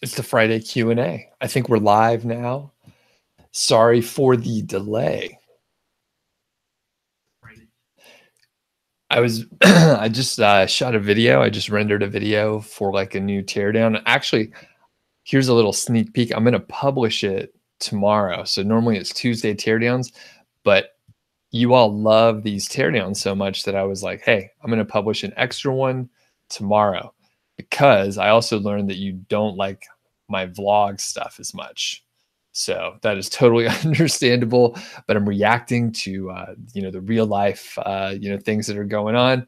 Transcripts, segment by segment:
It's the Friday Q&A. I think we're live now. Sorry for the delay. I just shot a video. I just rendered a video for like a new teardown. Actually, here's a little sneak peek. I'm going to publish it tomorrow. So normally it's Tuesday teardowns, but you all love these teardowns so much that I was like, hey, I'm going to publish an extra one tomorrow, because I also learned that you don't like my vlog stuff as much. So that is totally understandable, but I'm reacting to, the real life, things that are going on.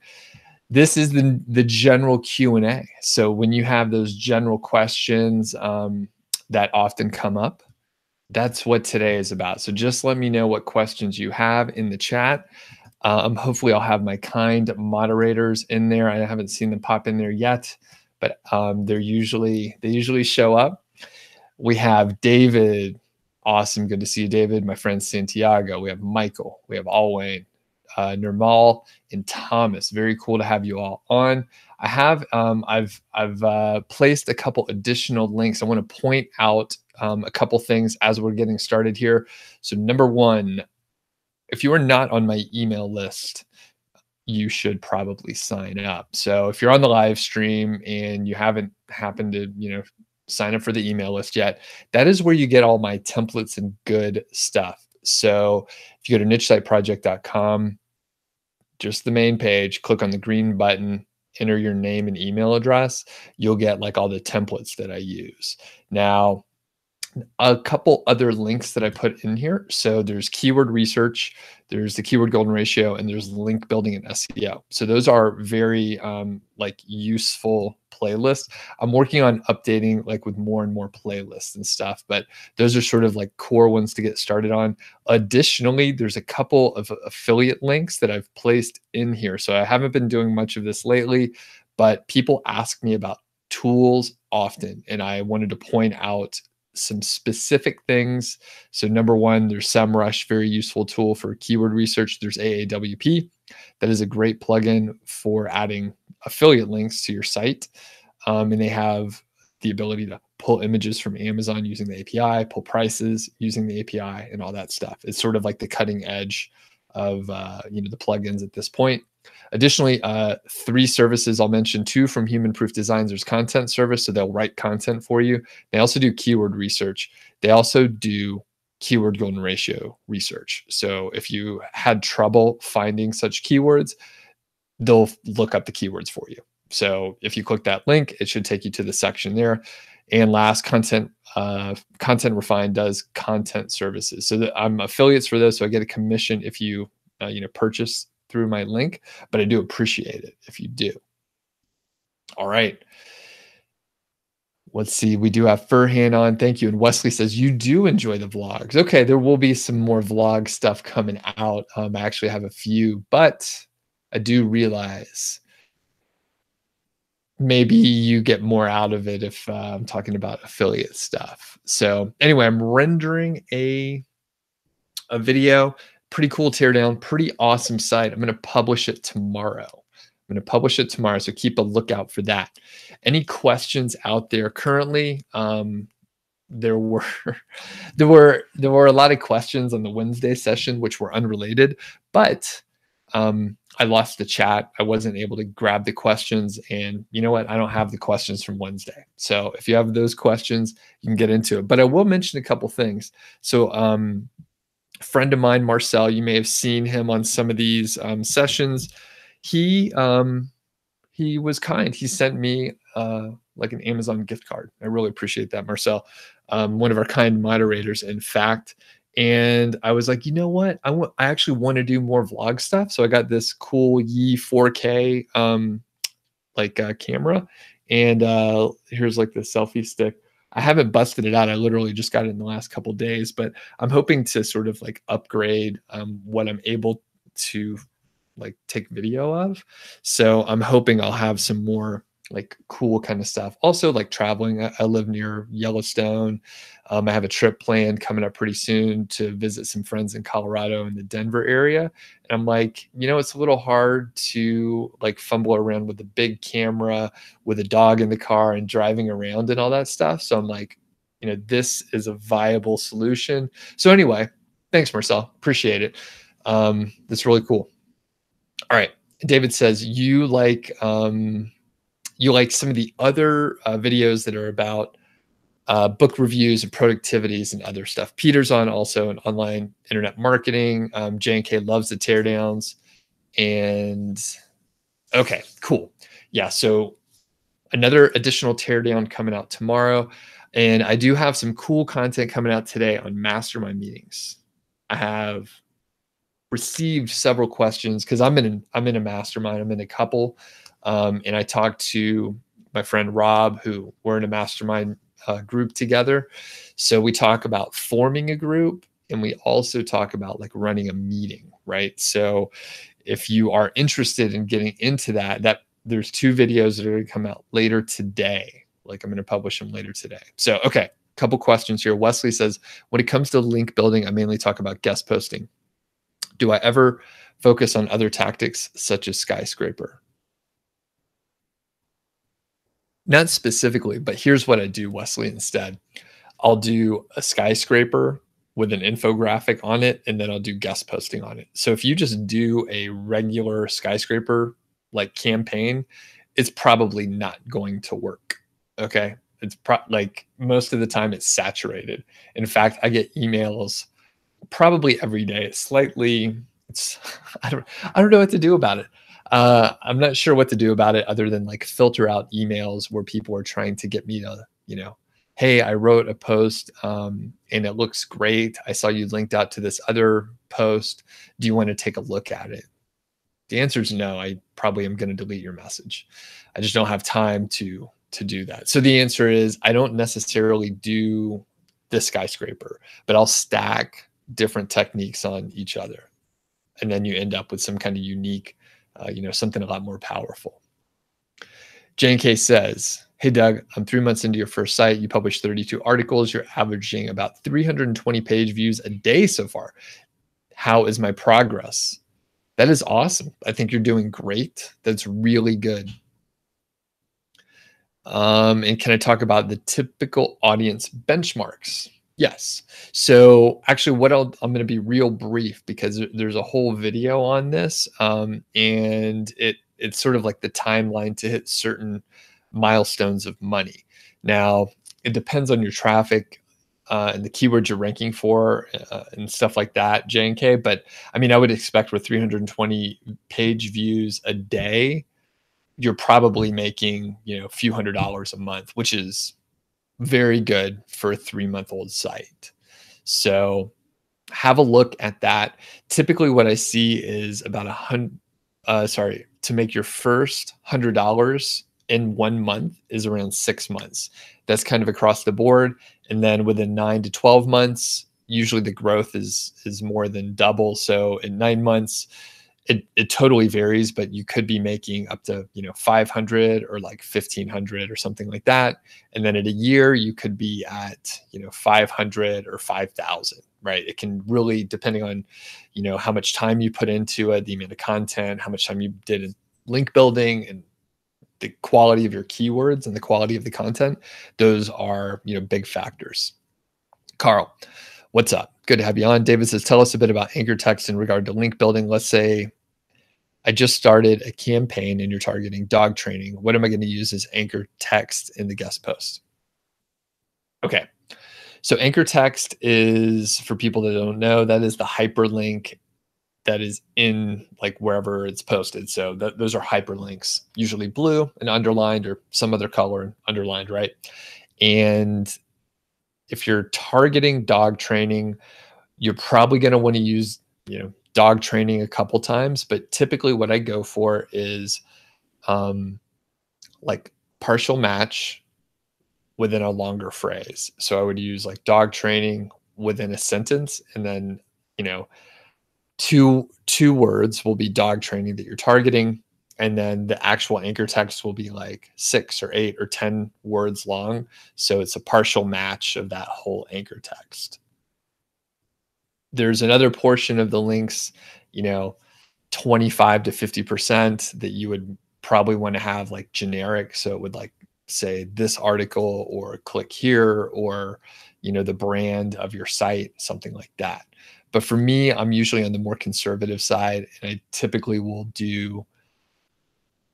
This is the general Q&A. So when you have those general questions that often come up, that's what today is about. So just let me know what questions you have in the chat. Hopefully I'll have my kind moderators in there. I haven't seen them pop in there yet, but they usually show up. We have David. Awesome. Good to see you, David. My friend Santiago. We have Michael. We have Alwayne, Nirmal, and Thomas. Very cool to have you all on. I have I've placed a couple additional links. I want to point out a couple things as we're getting started here. So number one, if you are not on my email list, you should probably sign up. So if you're on the live stream and you haven't happened to, sign up for the email list yet, that is where you get all my templates and good stuff. So if you go to nichesiteproject.com, just the main page, click on the green button, enter your name and email address, you'll get like all the templates that I use. Now, a couple other links that I put in here. So there's keyword research, there's the keyword golden ratio, and there's link building and SEO. So those are very useful playlists. I'm working on updating with more and more playlists and stuff, but those are sort of like core ones to get started on. Additionally, there's a couple of affiliate links that I've placed in here. So I haven't been doing much of this lately, but people ask me about tools often, and I wanted to point out some specific things. So number one, there's SEMrush, very useful tool for keyword research. There's AAWP. That is a great plugin for adding affiliate links to your site. And they have the ability to pull images from Amazon using the API, pull prices using the API, and all that stuff. It's sort of like the cutting edge of the plugins at this point. Additionally, 3 services I'll mention. 2 from Humanproof Designs. There's content service, so they'll write content for you. They also do keyword research. They also do keyword golden ratio research. So if you had trouble finding such keywords, they'll look up the keywords for you. So if you click that link, it should take you to the section there. And last, Content Refined does content services. So I'm affiliates for those, so I get a commission if you purchase through my link, but I do appreciate it if you do. All right. Let's see. We do have Furhan on. Thank you. And Wesley says, you do enjoy the vlogs. Okay, there will be some more vlog stuff coming out. I actually have a few, but I do realize maybe you get more out of it if I'm talking about affiliate stuff. So anyway, I'm rendering a video. Pretty cool teardown, pretty awesome site. I'm going to publish it tomorrow. So keep a lookout for that. Any questions out there currently? There were a lot of questions on the Wednesday session, which were unrelated, but I lost the chat. I wasn't able to grab the questions, and you know what? I don't have the questions from Wednesday. So if you have those questions, you can get into it. But I will mention a couple things. So friend of mine, Marcel, you may have seen him on some of these sessions. He was kind. He sent me like an Amazon gift card. I really appreciate that, Marcel. One of our kind moderators, in fact. And I was like, you know what? I actually want to do more vlog stuff. So I got this cool Yi 4K camera, and here's like the selfie stick. I haven't busted it out. I literally just got it in the last couple of days, but I'm hoping to sort of like upgrade what I'm able to like take video of. So I'm hoping I'll have some more like cool kind of stuff. Also, like traveling. I live near Yellowstone. I have a trip planned coming up pretty soon to visit some friends in Colorado in the Denver area. And I'm like, it's a little hard to like fumble around with a big camera with a dog in the car and driving around and all that stuff. So I'm like, this is a viable solution. So anyway, thanks, Marcel. Appreciate it. That's really cool. All right. David says you like some of the other videos that are about book reviews and productivities and other stuff. Peter's on also in online internet marketing. J&K loves the teardowns. And okay, cool. Yeah, so another additional teardown coming out tomorrow. And I do have some cool content coming out today on mastermind meetings. I have received several questions because I'm in a mastermind. I'm in a couple. And I talked to my friend Rob, who we're in a mastermind group together. So we talk about forming a group, and we also talk about like running a meeting, right? So if you are interested in getting into that there's 2 videos that are going to come out later today. Like I'm going to publish them later today. So, okay, couple questions here. Wesley says, when it comes to link building, I mainly talk about guest posting. Do I ever focus on other tactics such as skyscraper? Not specifically, but here's what I do, Wesley, instead. I'll do a skyscraper with an infographic on it, and then I'll do guest posting on it. So if you just do a regular skyscraper like campaign, it's probably not going to work. Okay. It's like most of the time it's saturated. In fact, I get emails probably every day. I don't know what to do about it. I'm not sure what to do about it other than like filter out emails where people are trying to get me to, hey, I wrote a post and it looks great. I saw you linked out to this other post. Do you want to take a look at it? The answer is no. I probably am going to delete your message. I just don't have time to do that. So the answer is I don't necessarily do the skyscraper, but I'll stack different techniques on each other. And then you end up with some kind of unique, something a lot more powerful. J&K says, hey, Doug, I'm 3 months into your first site. You published 32 articles. You're averaging about 320 page views a day so far. How is my progress? That is awesome. I think you're doing great. That's really good. And can I talk about the typical audience benchmarks? Yes. So actually I'm going to be real brief because there's a whole video on this. And it's sort of like the timeline to hit certain milestones of money. Now, it depends on your traffic and the keywords you're ranking for and stuff like that, J&K. But I mean, I would expect with 320 page views a day, you're probably making, a few $100s a month, which is very good for a 3-month-old site. So have a look at that. Typically what I see is about to make your first $100 in 1 month is around 6 months. That's kind of across the board. And then within 9 to 12 months, usually the growth is more than double. So in 9 months, it totally varies, but you could be making up to 500 or like 1,500 or something like that. And then in a year, you could be at 500 or 5,000, right? It can really, depending on how much time you put into it, the amount of content, how much time you did in link building, and the quality of your keywords and the quality of the content. Those are big factors. Carl, what's up? Good to have you on. David says, tell us a bit about anchor text in regard to link building. Let's say I just started a campaign and you're targeting dog training. What am I going to use as anchor text in the guest post? Okay. So anchor text is, for people that don't know, that is the hyperlink that is in like wherever it's posted. So those are hyperlinks, usually blue and underlined or some other color and underlined, right? And if you're targeting dog training, you're probably going to want to use, dog training a couple times, but typically what I go for is like partial match within a longer phrase. So I would use like dog training within a sentence, and then, two words will be dog training that you're targeting. And then the actual anchor text will be like 6 or 8 or 10 words long. So it's a partial match of that whole anchor text. There's another portion of the links, you know, 25 to 50% that you would probably want to have like generic. So it would like say this article or click here or, you know, the brand of your site, something like that. But for me, I'm usually on the more conservative side, and I typically will do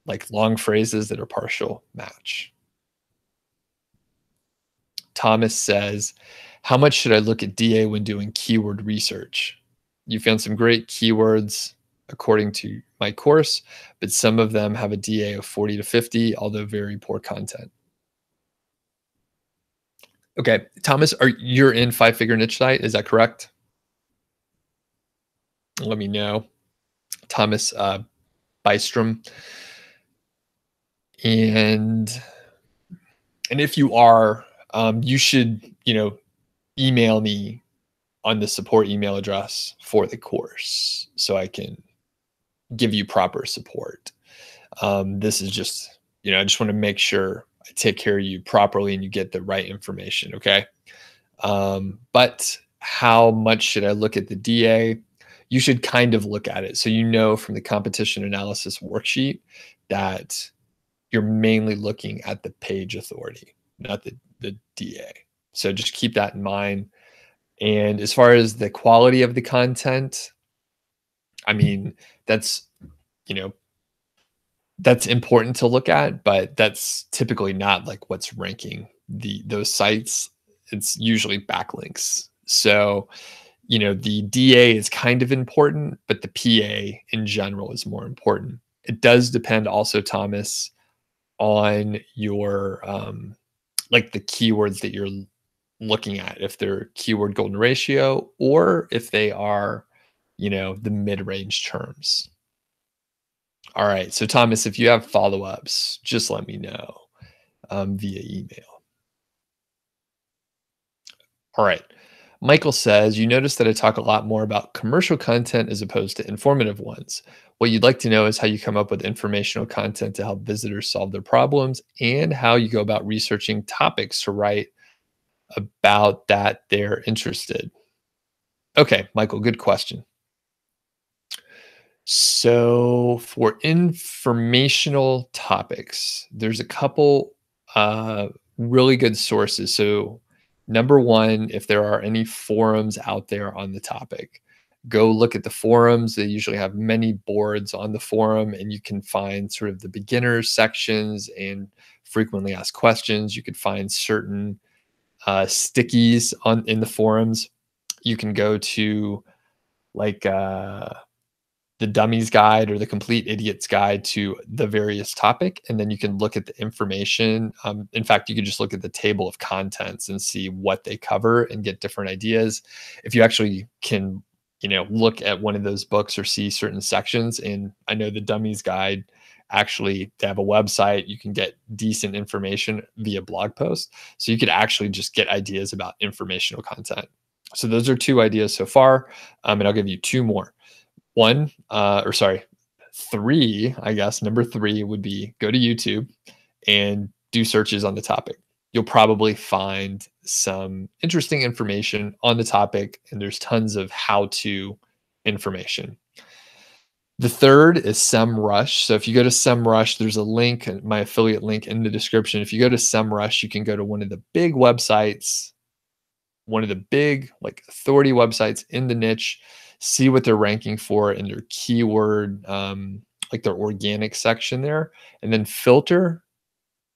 like long phrases that are partial match. Thomas says, how much should I look at DA when doing keyword research? You found some great keywords according to my course, but some of them have a DA of 40 to 50, although very poor content. Okay, Thomas, you're in Five Figure Niche Site? Is that correct? Let me know. Thomas Bystrom. And if you are, you should, you know, email me on the support email address for the course so I can give you proper support. This is just, you know, I just want to make sure I take care of you properly and you get the right information. Okay. But how much should I look at the DA? You should kind of look at it. So, you know, from the competition analysis worksheet that you're mainly looking at the page authority, not the DA. So just keep that in mind. And as far as the quality of the content, I mean, that's, you know, that's important to look at, but that's typically not like what's ranking those sites. It's usually backlinks. So, you know, the DA is kind of important, but the PA in general is more important. It does depend also, Thomas, on your like the keywords that you're looking at, if they're keyword golden ratio or if they are, you know, the mid-range terms. All right. So Thomas, if you have follow-ups, just let me know via email. All right. Michael says, you notice that I talk a lot more about commercial content as opposed to informative ones. What you'd like to know is how you come up with informational content to help visitors solve their problems and how you go about researching topics to write about that they're interested. Okay, Michael, good question. So for informational topics, there's a couple really good sources. So number one, if there are any forums out there on the topic, go look at the forums. They usually have many boards on the forum, and you can find sort of the beginners sections and frequently asked questions. You could find certain stickies in the forums. You can go to like the Dummy's Guide or the Complete Idiot's Guide to the various topic, and then you can look at the information. In fact, you can just look at the table of contents and see what they cover and get different ideas. If you actually can, you know, look at one of those books or see certain sections, and I know the Dummy's Guide, actually they have a website. You can get decent information via blog post. So you could actually just get ideas about informational content. So those are two ideas so far. And I'll give you two more. Three, I guess. Number three would be go to YouTube and do searches on the topic. You'll probably find some interesting information on the topic, and there's tons of how-to information. The third is SEMrush. So if you go to SEMrush, there's a link, my affiliate link in the description. If you go to SEMrush, you can go to one of the big websites, one of the big like authority websites in the niche, see what they're ranking for in their keyword, like their organic section there, and then filter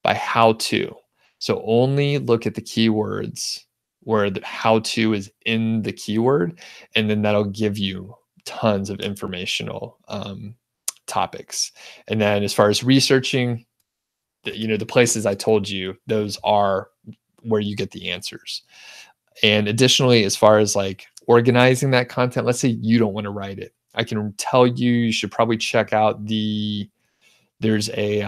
by how to. So only look at the keywords where the how to is in the keyword, and then that'll give you tons of informational topics. And then as far as researching, the places I told you, those are where you get the answers. And additionally, as far as like organizing that content, let's say you don't want to write it, I can tell you should probably check out there's a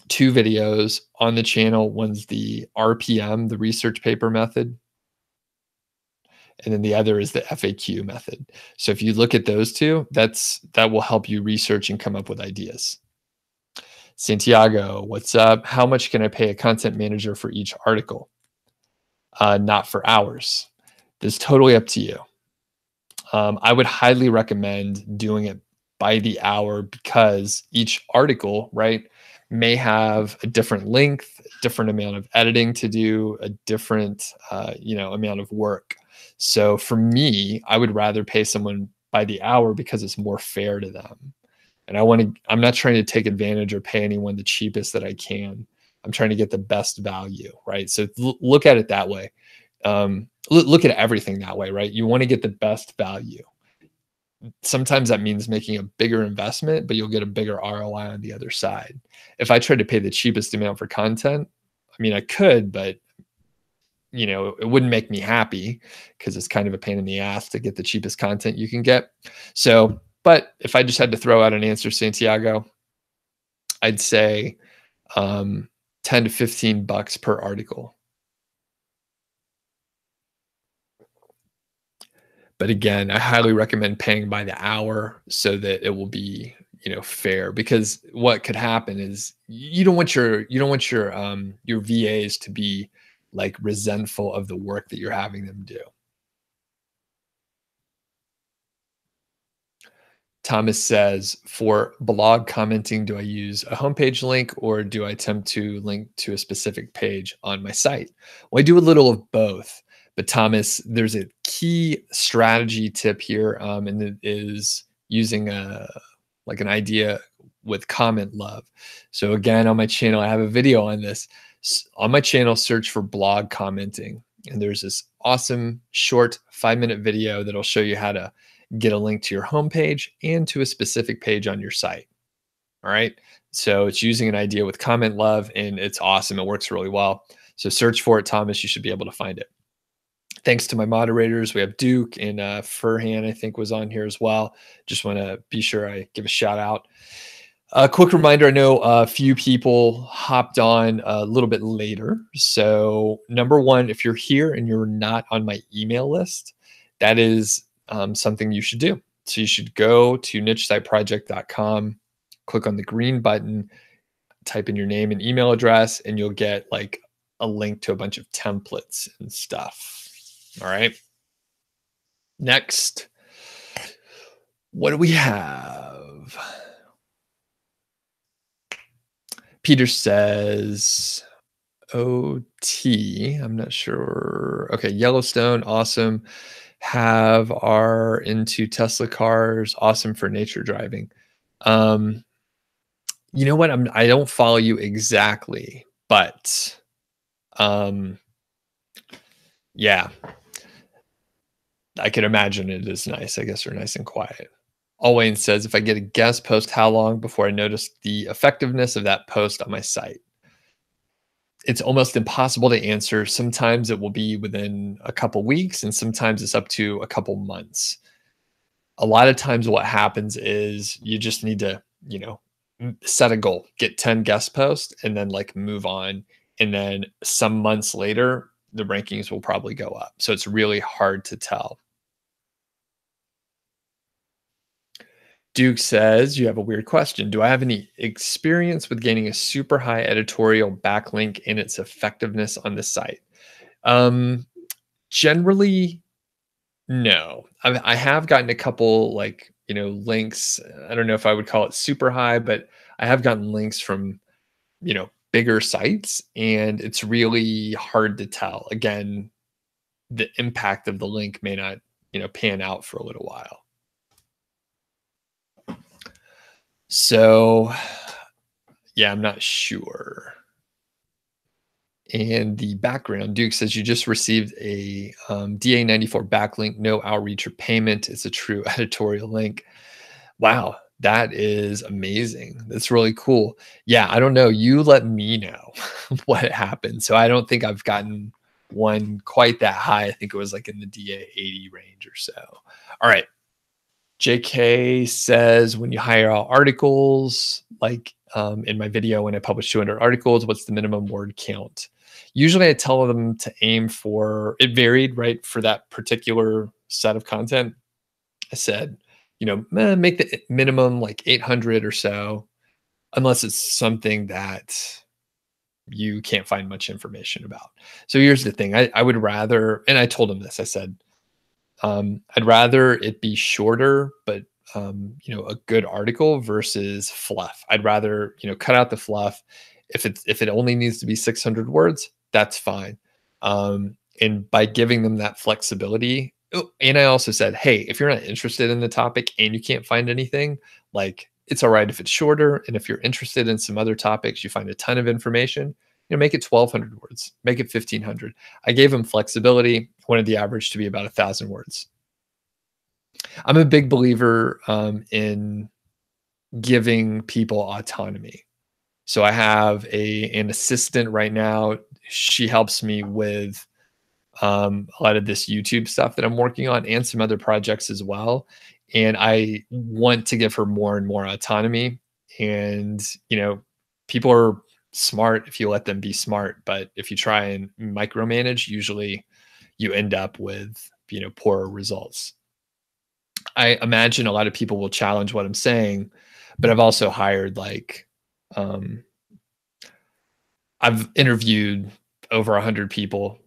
two videos on the channel. One's the RPM, the research paper method. And then the other is the FAQ method. So if you look at those two, that will help you research and come up with ideas. Santiago, what's up? How much can I pay a content manager for each article? Not for hours. It's totally up to you. I would highly recommend doing it by the hour because each article, right, may have a different length, different amount of editing to do, a different, amount of work. So for me, I would rather pay someone by the hour because it's more fair to them. And I'm not trying to take advantage or pay anyone the cheapest that I can. I'm trying to get the best value, right? So look at it that way. Look at everything that way, right? You want to get the best value. Sometimes that means making a bigger investment, but you'll get a bigger ROI on the other side. If I tried to pay the cheapest amount for content, I mean, I could, but it wouldn't make me happy because it's kind of a pain in the ass to get the cheapest content you can get. So, but if I just had to throw out an answer, Santiago, I'd say 10 to 15 bucks per article. But again, I highly recommend paying by the hour so that it will be, fair, because what could happen is you don't want your VAs to be like resentful of the work that you're having them do. Thomas says, for blog commenting, do I use a homepage link or do I attempt to link to a specific page on my site? Well, I do a little of both. But Thomas, there's a key strategy tip here, and it is using an idea with comment love. So again, on my channel, I have a video on this. On my channel, search for blog commenting, and there's this awesome short 5-minute video that'll show you how to get a link to your homepage and to a specific page on your site. All right. So it's using an idea with comment love, and it's awesome. It works really well. So search for it, Thomas. You should be able to find it. Thanks to my moderators. We have Duke and Furhan, I think, was on here as well. Just want to be sure I give a shout out. A quick reminder, I know a few people hopped on a little bit later. So number one, if you're here and you're not on my email list, that is something you should do. So you should go to nichesiteproject.com, click on the green button, type in your name and email address, and you'll get like a link to a bunch of templates and stuff. All right. Next, what do we have? Peter says, OT, I'm not sure. Okay, Yellowstone, awesome. Are into Tesla cars, awesome for nature driving. You know what? I don't follow you exactly, but yeah. I can imagine it is nice. I guess they're nice and quiet. Alwayne says, if I get a guest post, how long before I notice the effectiveness of that post on my site? It's almost impossible to answer. Sometimes it will be within a couple weeks, and sometimes it's up to a couple months. A lot of times what happens is you just need to, set a goal, get 10 guest posts, and then like move on. And then some months later, the rankings will probably go up. So it's really hard to tell. Duke says, you have a weird question. Do I have any experience with gaining a super high editorial backlink and its effectiveness on the site? Generally, no. I have gotten a couple links. I don't know if I would call it super high, but I have gotten links from, bigger sites, and it's really hard to tell. Again, the impact of the link may not, pan out for a little while. So, yeah, I'm not sure. And the background, Duke says, you just received a DA94 backlink, no outreach or payment. It's a true editorial link. Wow, that is amazing. That's really cool. Yeah, I don't know. You let me know what happened. So I don't think I've gotten one quite that high. I think it was like in the DA80 range or so. All right. JK says, when you hire out articles, like in my video when I publish 200 articles, what's the minimum word count? Usually I tell them to aim for, it varied, right? For that particular set of content, I said, make the minimum like 800 or so, unless it's something that you can't find much information about. So here's the thing. I would rather, and I told him this, I said, I'd rather it be shorter, but a good article versus fluff. I'd rather, cut out the fluff. If it only needs to be 600 words, that's fine. And by giving them that flexibility, oh, and I also said, hey, if you're not interested in the topic and you can't find anything, like it's all right if it's shorter. And if you're interested in some other topics, you find a ton of information, make it 1,200 words, make it 1,500. I gave them flexibility, wanted the average to be about 1,000 words. I'm a big believer in giving people autonomy. So I have an assistant right now. She helps me with a lot of this YouTube stuff that I'm working on and some other projects as well. And I want to give her more and more autonomy. And, people are smart if you let them be smart. But if you try and micromanage, usually you end up with, poorer results. I imagine a lot of people will challenge what I'm saying, but I've also hired I've interviewed over 100 people,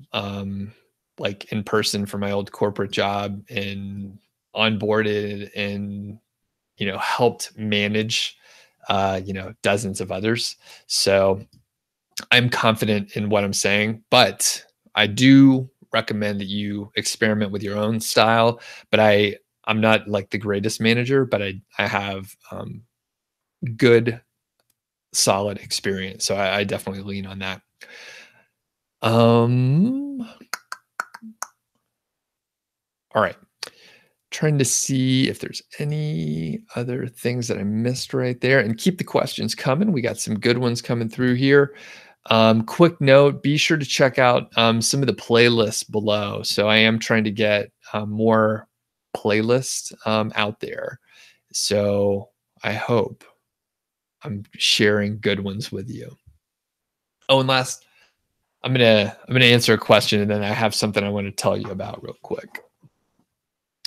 like in person for my old corporate job, and onboarded and, helped manage, dozens of others. So I'm confident in what I'm saying, but I do recommend that you experiment with your own style. But I'm not like the greatest manager, but I have good, solid experience. So I definitely lean on that. All right. Trying to see if there's any other things that I missed right there, and keep the questions coming. We got some good ones coming through here. Quick note, be sure to check out some of the playlists below. So I am trying to get more playlists out there. So I hope I'm sharing good ones with you. Oh, and last, I'm gonna answer a question, and then I have something I want to tell you about real quick.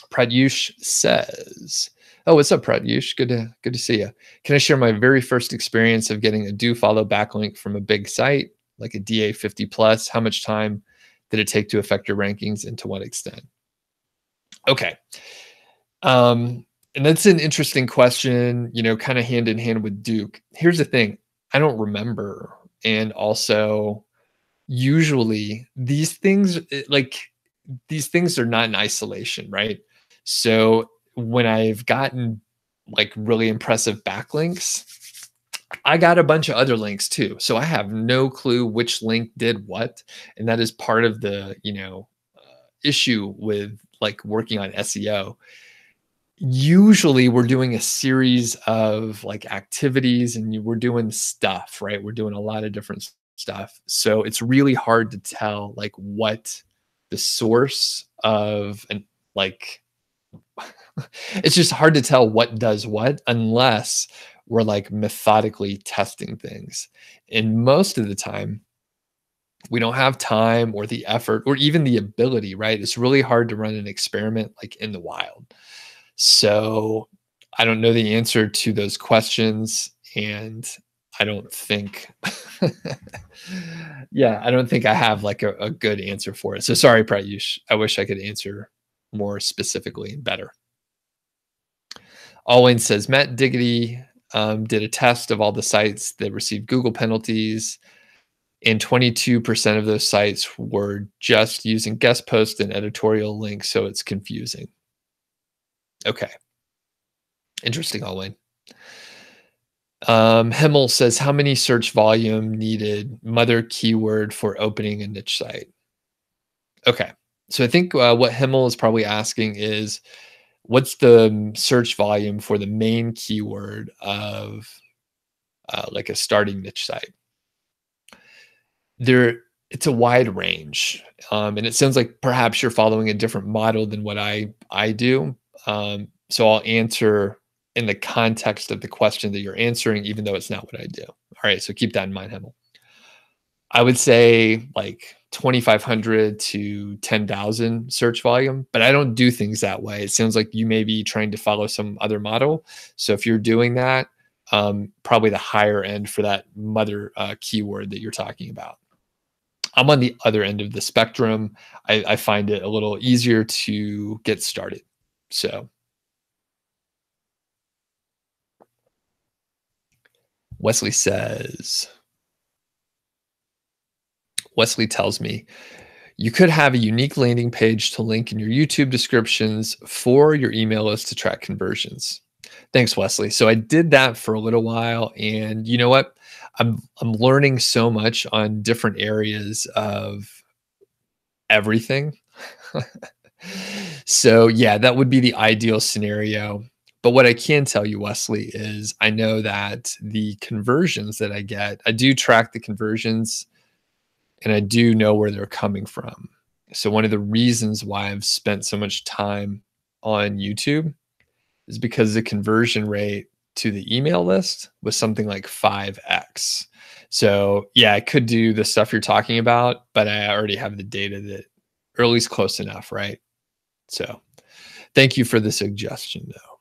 Pratyush says, "Oh, what's up, Pratyush? Good to see you. Can I share my very first experience of getting a do follow backlink from a big site like a DA 50 plus? How much time did it take to affect your rankings, and to what extent?" Okay, and that's an interesting question. Kind of hand in hand with Duke. Here's the thing: I don't remember, and also usually these things are not in isolation, right? So when I've gotten like really impressive backlinks, I got a bunch of other links too. So I have no clue which link did what. And that is part of the, issue with like working on SEO. Usually we're doing a series of like activities, and we're doing stuff, right? We're doing a lot of different stuff. So it's really hard to tell like what the source of, and like it's just hard to tell what does what unless we're like methodically testing things. And most of the time we don't have time or the effort or even the ability, right? It's really hard to run an experiment like in the wild. So I don't know the answer to those questions, and I don't think I don't think I have like a good answer for it. So sorry, Pratyush. I wish I could answer more specifically and better. Alwyn says, Matt Diggity did a test of all the sites that received Google penalties, and 22% of those sites were just using guest posts and editorial links, so it's confusing. Okay. Interesting, Alwyn. Himmel says, how many search volume needed mother keyword for opening a niche site? Okay. So I think what Himmel is probably asking is, what's the search volume for the main keyword of like a starting niche site? It's a wide range. And it sounds like perhaps you're following a different model than what I do. So I'll answer in the context of the question that you're answering, even though it's not what I do. All right, so keep that in mind, Hemel. I would say like 2,500 to 10,000 search volume, but I don't do things that way. It sounds like you may be trying to follow some other model. So if you're doing that, probably the higher end for that mother keyword that you're talking about. I'm on the other end of the spectrum. I find it a little easier to get started. So Wesley says, Wesley tells me, you could have a unique landing page to link in your YouTube descriptions for your email list to track conversions. Thanks, Wesley. So I did that for a little while, and you know what? I'm learning so much on different areas of everything. So yeah, that would be the ideal scenario. But what I can tell you, Wesley, is I know that the conversions that I get, I do track the conversions and I do know where they're coming from. So one of the reasons why I've spent so much time on YouTube is because the conversion rate to the email list was something like 5x. So yeah, I could do the stuff you're talking about, but I already have the data that, or at least close enough, right? So thank you for the suggestion though.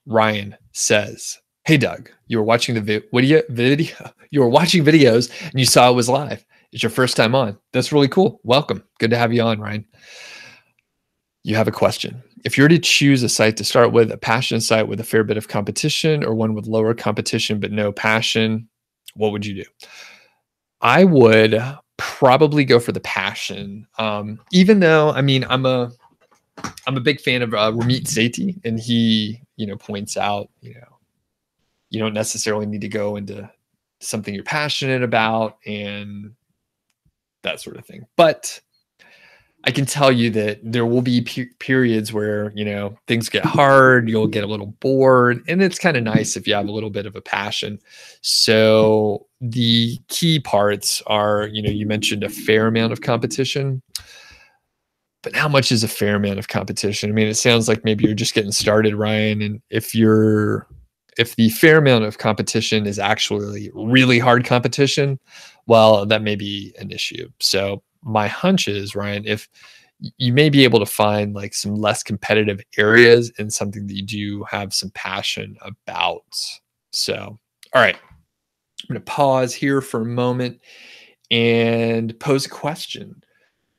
Ryan says, hey Doug, you were watching the video, you were watching videos and you saw it was live. It's your first time on. That's really cool. Welcome. Good to have you on, Ryan. You have a question. If you were to choose a site to start with, a passion site with a fair bit of competition or one with lower competition but no passion, what would you do? I would probably go for the passion. Even though, I mean, I'm a big fan of Ramit Sethi, and he, points out, you don't necessarily need to go into something you're passionate about and that sort of thing. But I can tell you that there will be periods where, things get hard, you'll get a little bored, and it's kind of nice if you have a little bit of a passion. So the key parts are, you mentioned a fair amount of competition, but how much is a fair amount of competition? I mean, it sounds like maybe you're just getting started, Ryan. And if the fair amount of competition is actually really hard competition, well, that may be an issue. So my hunch is, Ryan, if you may be able to find like some less competitive areas and something that you do have some passion about. So, all right, I'm going to pause here for a moment and pose a question.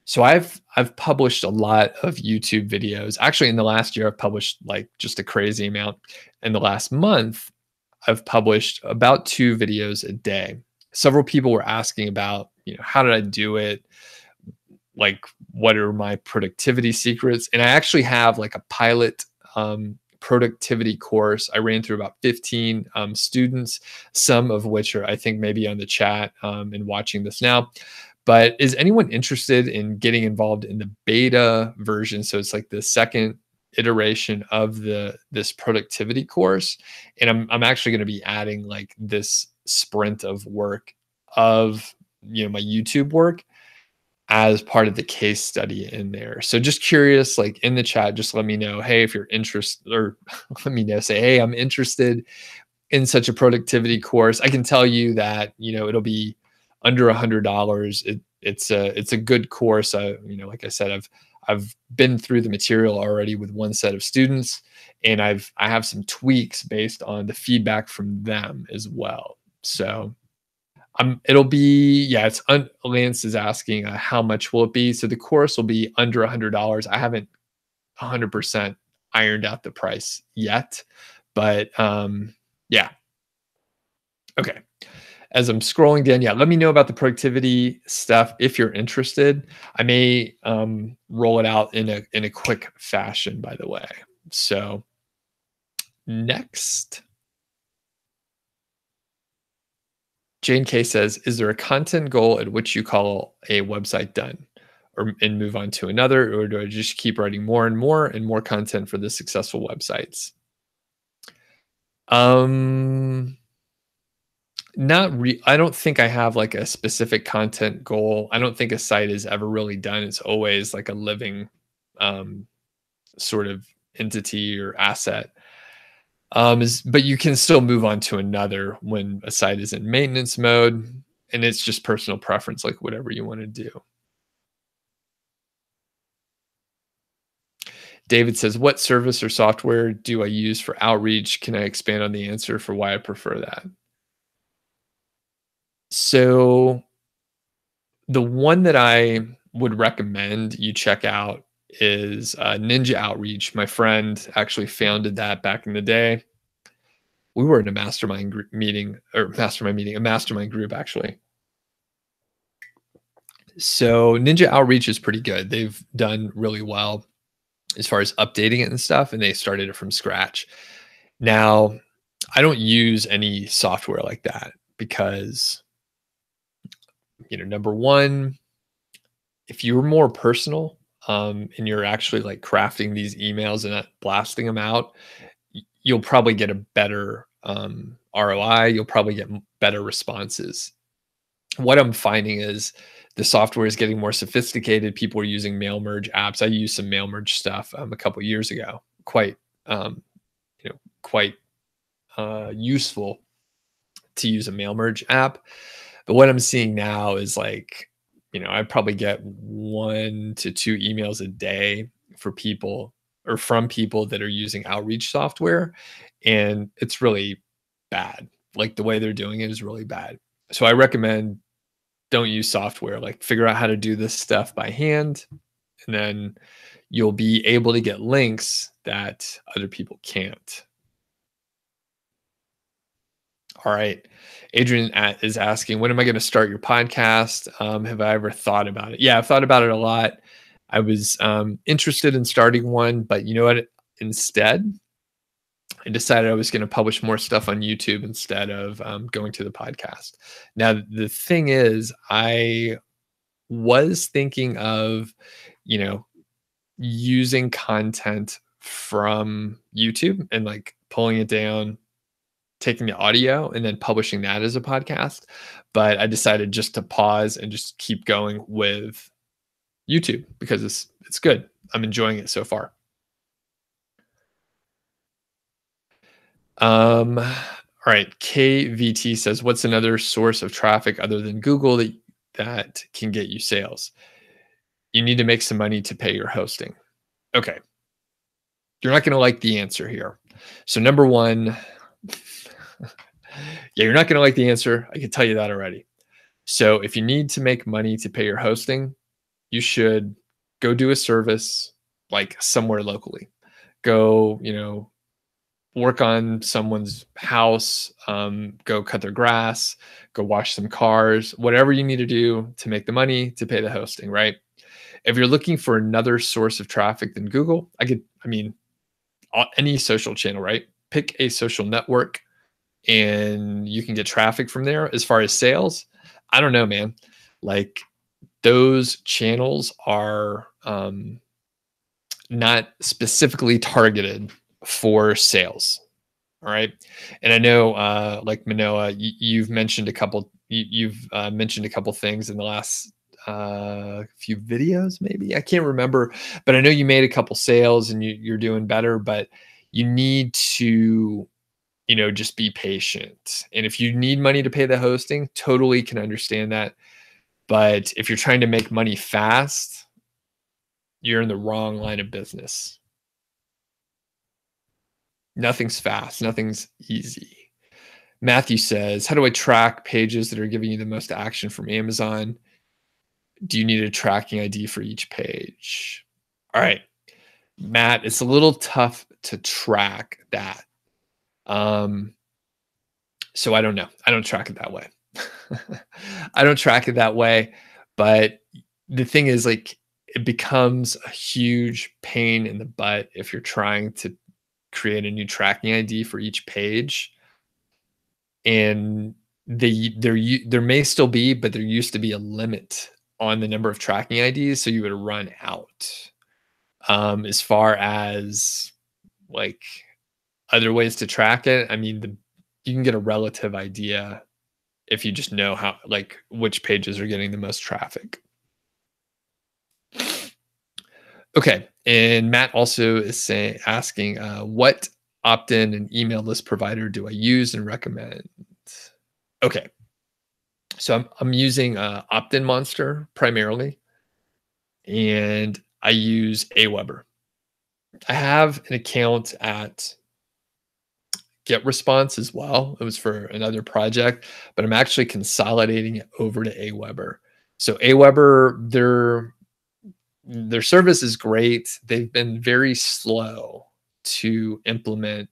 So I've published a lot of YouTube videos. Actually, in the last year, I've published like just a crazy amount. In the last month, I've published about 2 videos a day. Several people were asking about, how did I do it? Like, what are my productivity secrets? And I actually have like a pilot productivity course. I ran through about 15 students, some of which are, I think, maybe on the chat and watching this now. But is anyone interested in getting involved in the beta version? So it's like the second iteration of this productivity course. And I'm actually going to be adding like this sprint of work of, my YouTube work as part of the case study in there. So just curious, like in the chat, just let me know, hey, if you're interested, or let me know, say, hey, I'm interested in such a productivity course. I can tell you that, it'll be under $100. It's a good course. Like I said, I've been through the material already with one set of students, and I have some tweaks based on the feedback from them as well. So it'll be, it's Lance is asking how much will it be? So the course will be under $100. I haven't 100% ironed out the price yet, but yeah. Okay. As I'm scrolling down, let me know about the productivity stuff if you're interested. I may roll it out in a quick fashion, by the way. So next, Jane K says, is there a content goal at which you call a website done and move on to another, or do I just keep writing more and more content for the successful websites? I don't think I have like a specific content goal. I don't think a site is ever really done. It's always like a living sort of entity or asset. But you can still move on to another when a site is in maintenance mode, and it's just personal preference, like whatever you want to do. David says, what service or software do I use for outreach? Can I expand on the answer for why I prefer that? So the one that I would recommend you check out is Ninja Outreach. My friend actually founded that back in the day. We were in a mastermind group actually. So Ninja Outreach is pretty good. They've done really well as far as updating it and stuff, and they started it from scratch. Now, I don't use any software like that because, number one, if you're more personal, and you're actually like crafting these emails and not blasting them out, you'll probably get a better ROI. You'll probably get better responses. What I'm finding is the software is getting more sophisticated. People are using mail merge apps. I used some mail merge stuff a couple years ago. Um, quite useful to use a mail merge app. But what I'm seeing now is like, I probably get 1 to 2 emails a day for people or from people that are using outreach software, and it's really bad. Like the way they're doing it is really bad. So I recommend don't use software. Like figure out how to do this stuff by hand, and then you'll be able to get links that other people can't. All right. Adrian is asking, when am I going to start your podcast? Have I ever thought about it? Yeah, I've thought about it a lot. I was interested in starting one, but you know what? Instead, I decided I was going to publish more stuff on YouTube instead of going to the podcast. Now, the thing is, I was thinking of, using content from YouTube and like pulling it down, taking the audio and then publishing that as a podcast. But I decided just to pause and just keep going with YouTube because it's good. I'm enjoying it so far. All right. KVT says, what's another source of traffic other than Google that can get you sales? You need to make some money to pay your hosting. Okay. You're not going to like the answer here. So number one, yeah, you're not going to like the answer. I can tell you that already. So if you need to make money to pay your hosting, you should go do a service like somewhere locally. Go, work on someone's house, go cut their grass, go wash some cars, whatever you need to do to make the money to pay the hosting, right? If you're looking for another source of traffic than Google, any social channel, right? Pick a social network and you can get traffic from there. As far as sales, I don't know, man. Like those channels are not specifically targeted for sales. All right. And I know like Manoa, you've mentioned a couple, you've mentioned a couple things in the last few videos, maybe. I can't remember, but I know you made a couple sales and you're doing better, but you need to, just be patient. And if you need money to pay the hosting, totally can understand that. But if you're trying to make money fast, you're in the wrong line of business. Nothing's fast, nothing's easy. Matthew says, how do I track pages that are giving you the most action from Amazon? Do you need a tracking ID for each page? All right, Matt, it's a little tough to track that. So I don't know. I don't track it that way. I don't track it that way. But the thing is, like, it becomes a huge pain in the butt if you're trying to create a new tracking ID for each page. And there may still be, but there used to be a limit on the number of tracking IDs, so you would run out. As far as like other ways to track it, you can get a relative idea if you just know how, like, which pages are getting the most traffic. Okay, and Matt also is asking, what opt-in and email list provider do I use and recommend? Okay, so I'm using opt-in Monster primarily, and I use Aweber. I have an account at Get Response as well. It was for another project, but I'm actually consolidating it over to Aweber. So Aweber, their service is great. They've been very slow to implement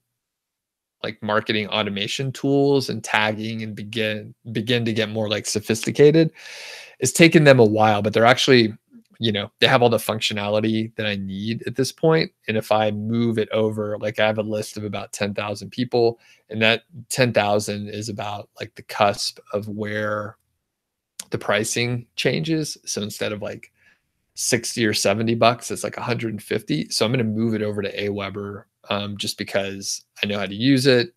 like marketing automation tools and tagging and begin to get more like sophisticated. It's taken them a while, but they're actually, they have all the functionality that I need at this point. And if I move it over, like I have a list of about 10,000 people, and that 10,000 is about like the cusp of where the pricing changes. So instead of like 60 or 70 bucks, it's like 150. So I'm going to move it over to Aweber, just because I know how to use it.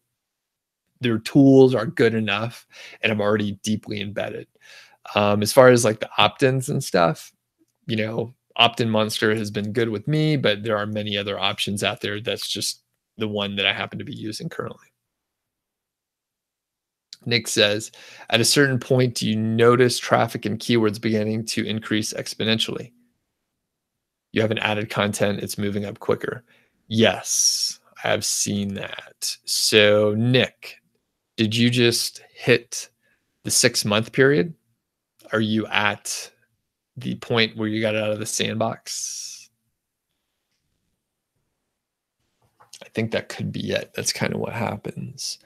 Their tools are good enough, and I'm already deeply embedded. As far as like the opt-ins and stuff, opt-in Monster has been good with me, but there are many other options out there. That's just the one that I happen to be using currently. Nick says, at a certain point, do you notice traffic and keywords beginning to increase exponentially? You haven't added content, it's moving up quicker. Yes, I've seen that. So, Nick, did you just hit the 6-month period? Are you at the point where you got out of the sandbox? I think that could be it. That's kind of what happens.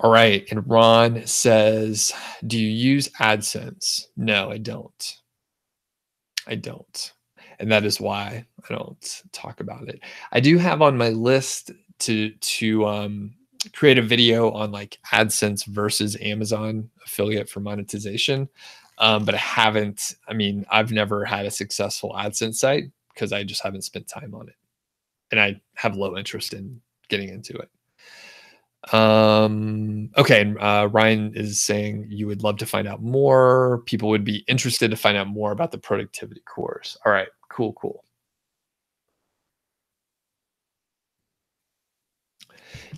All right. And Ron says, do you use AdSense? No, I don't. I don't. And that is why I don't talk about it. I do have on my list to create a video on like AdSense versus Amazon affiliate for monetization. But I haven't, I've never had a successful AdSense site because I just haven't spent time on it. And I have low interest in getting into it. Okay. Ryan is saying you would love to find out more. People would be interested to find out more about the productivity course. All right. Cool.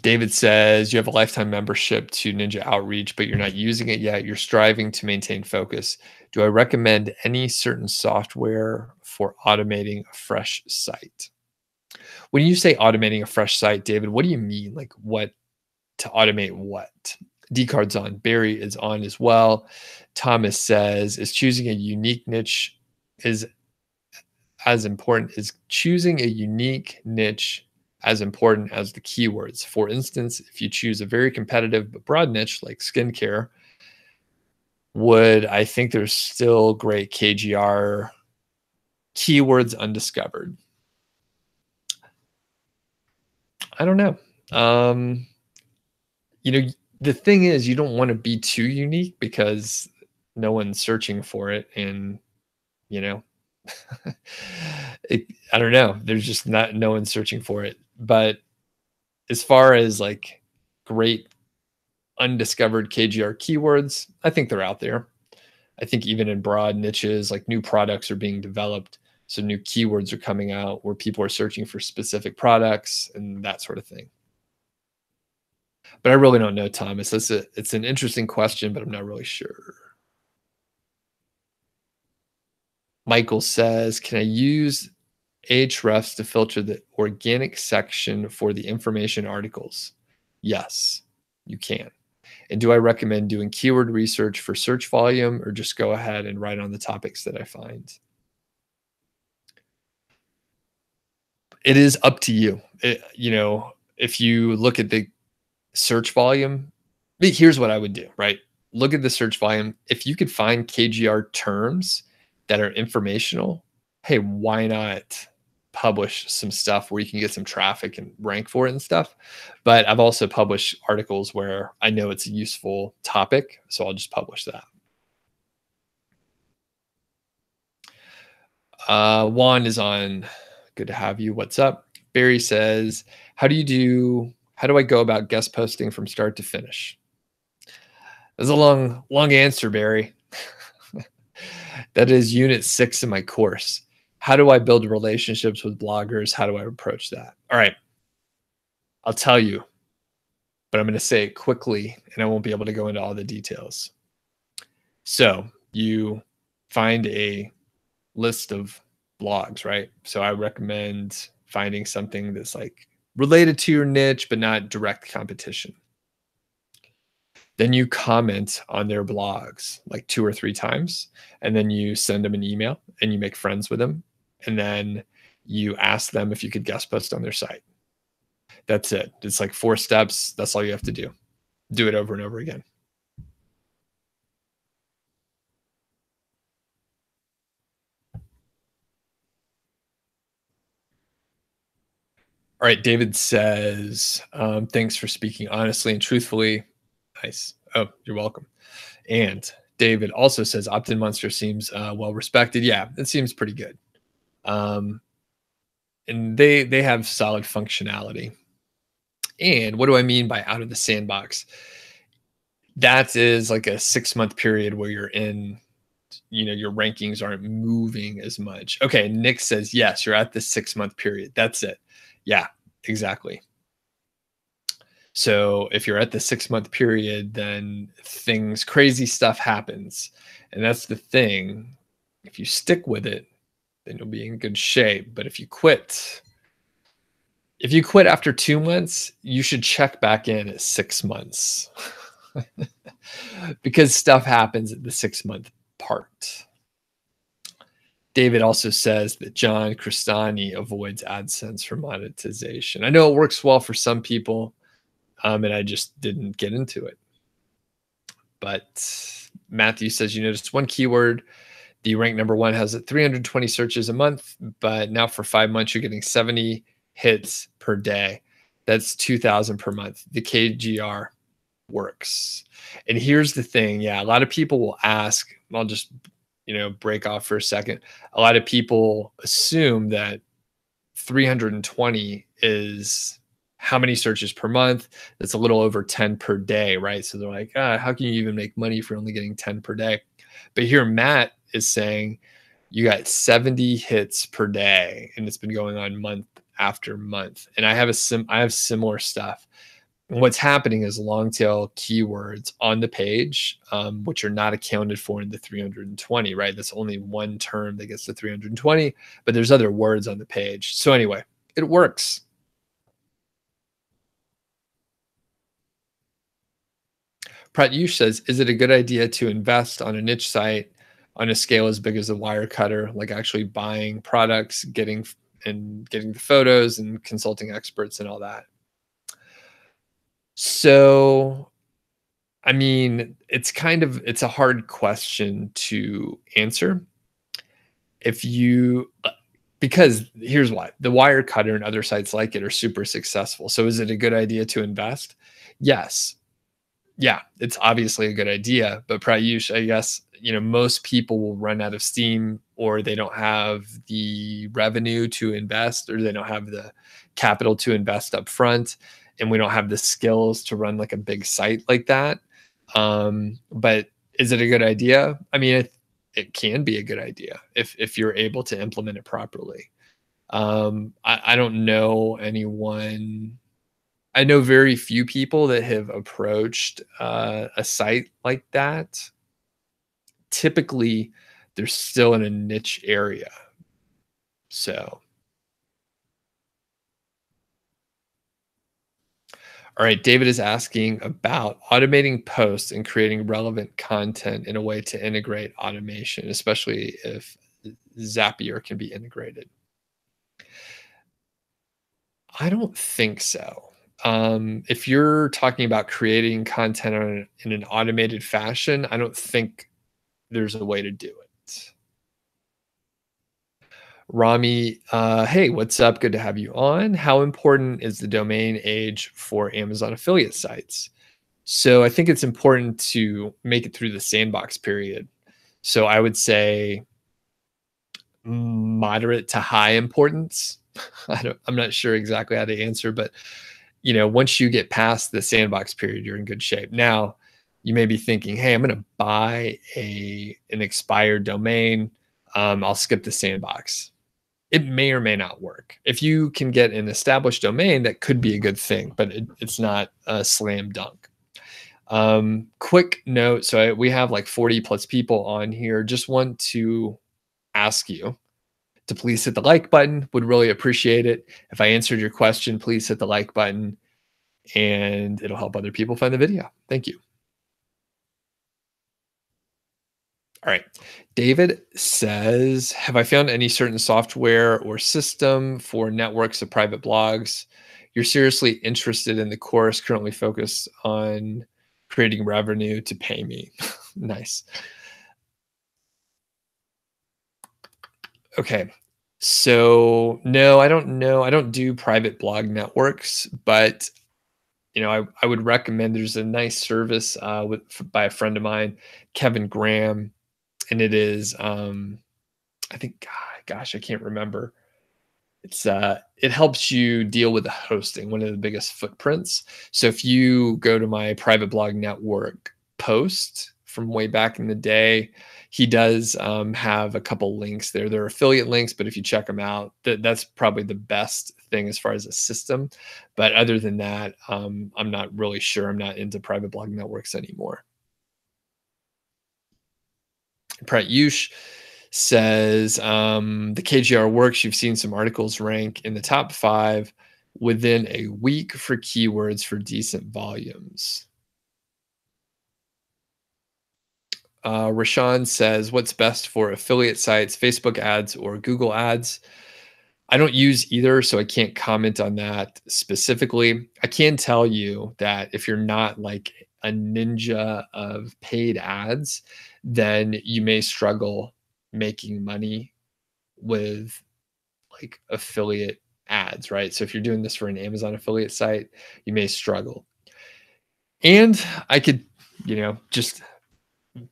David says you have a lifetime membership to Ninja Outreach, but you're not using it yet. You're striving to maintain focus. Do I recommend any certain software for automating a fresh site? When you say automating a fresh site, David, what do you mean? Like what to automate what? D-Card's on. Barry is on as well. Thomas says, is choosing a unique niche is as important as choosing a unique niche as important as the keywords. For instance, if you choose a very competitive but broad niche like skincare, I think there's still great KGR keywords undiscovered? I don't know. The thing is, you don't want to be too unique because no one's searching for it. And, I don't know. There's just no one searching for it. But as far as like great undiscovered KGR keywords, I think they're out there. I think even in broad niches, like new products are being developed. So new keywords are coming out where people are searching for specific products and that sort of thing. But I really don't know, Thomas. It's an interesting question, but I'm not really sure. Michael says, can I use Ahrefs to filter the organic section for the information articles? Yes, you can. And do I recommend doing keyword research for search volume or just go ahead and write on the topics that I find? It is up to you. If you look at the search volume, here's what I would do, right? Look at the search volume. If you could find KGR terms that are informational, hey, why not publish some stuff where you can get some traffic and rank for it and stuff? But I've also published articles where I know it's a useful topic, so I'll just publish that. Juan is on. Good to have you. What's up? Barry says, how do I go about guest posting from start to finish? That's a long answer, Barry. That is unit 6 in my course. How do I build relationships with bloggers? How do I approach that? All right. I'll tell you, but I'm going to say it quickly and I won't be able to go into all the details. So you find a list of blogs, right? So I recommend finding something that's like related to your niche, but not direct competition. Then you comment on their blogs like 2 or 3 times, and then you send them an email and you make friends with them. And then you ask them if you could guest post on their site. That's it. It's like 4 steps. That's all you have to do. Do it over and over again. All right. David says, thanks for speaking honestly and truthfully. Nice. Oh, you're welcome. And David also says Opt-in Monster seems well respected. Yeah, it seems pretty good. Um, and they have solid functionality. And what do I mean by out of the sandbox? That is like a 6-month period where you're in, your rankings aren't moving as much. Okay, Nick says yes, you're at the 6-month period. That's it. Yeah, exactly. So if you're at the 6-month period, then crazy stuff happens. And that's the thing. If you stick with it, then you'll be in good shape. But if you quit after 2 months, you should check back in at 6 months because stuff happens at the 6-month part. David also says that John Cristani avoids AdSense for monetization. I know it works well for some people, and I just didn't get into it. But Matthew says, you noticed one keyword. The rank number 1 has 320 searches a month, but now for 5 months, you're getting 70 hits per day. That's 2,000 per month. The KGR works. And here's the thing. Yeah, a lot of people will ask, I'll just, break off for a second. A lot of people assume that 320 is how many searches per month. That's a little over 10 per day, right? So they're like, how can you even make money if you're only getting 10 per day? But here Matt is saying you got 70 hits per day, and it's been going on month after month. And I have similar stuff. And what's happening is long tail keywords on the page, which are not accounted for in the 320, right? That's only one term that gets to 320, but there's other words on the page. So anyway, it works. Pratyush says, is it a good idea to invest on a niche site on a scale as big as a wire cutter, like actually buying products, getting the photos and consulting experts and all that? So, I mean, it's a hard question to answer. Because here's why. The wire cutter and other sites like it are super successful. So is it a good idea to invest? Yes. Yeah, it's obviously a good idea, but Prayush, I guess, most people will run out of steam, or they don't have the revenue to invest, or they don't have the capital to invest up front, and we don't have the skills to run like a big site like that. But is it a good idea? I mean, it can be a good idea if you're able to implement it properly. I don't know anyone. I know very few people that have approached a site like that. Typically, they're still in a niche area. So, all right, David is asking about automating posts and creating relevant content in a way to integrate automation, especially if Zapier can be integrated. I don't think so. If you're talking about creating content in an automated fashion, I don't think there's a way to do it. Rami, hey, what's up? Good to have you on. How important is the domain age for Amazon affiliate sites? So I think it's important to make it through the sandbox period. So I would say moderate to high importance. I'm not sure exactly how to answer, but once you get past the sandbox period, you're in good shape. Now, you may be thinking, hey, I'm going to buy an expired domain. I'll skip the sandbox. it may or may not work. If you can get an established domain, that could be a good thing, but it's not a slam dunk. Quick note. So we have like 40 plus people on here. Just want to ask you to please hit the like button. Would really appreciate it. If I answered your question, please hit the like button and it'll help other people find the video. Thank you. All right. David says, have I found any certain software or system for networks of private blogs? You're seriously interested in the course, currently focused on creating revenue to pay me. Nice. Okay. So no, I don't know. I don't do private blog networks, but I would recommend, there's a nice service by a friend of mine, Kevin Graham, and it is I think, gosh, I can't remember. It helps you deal with the hosting, one of the biggest footprints. So if you go to my private blog network post from way back in the day, he does have a couple links there. They're affiliate links, but if you check them out, that's probably the best thing as far as a system. But other than that, I'm not really sure. I'm not into private blog networks anymore. Pratt Yush says the KGR works. You've seen some articles rank in the top 5 within a week for keywords for decent volumes. Rashawn says, what's best for affiliate sites, Facebook ads or Google ads? I don't use either, so I can't comment on that specifically. I can tell you that if you're not like a ninja of paid ads, then you may struggle making money with like affiliate ads, right? So if you're doing this for an Amazon affiliate site, you may struggle. And I could, just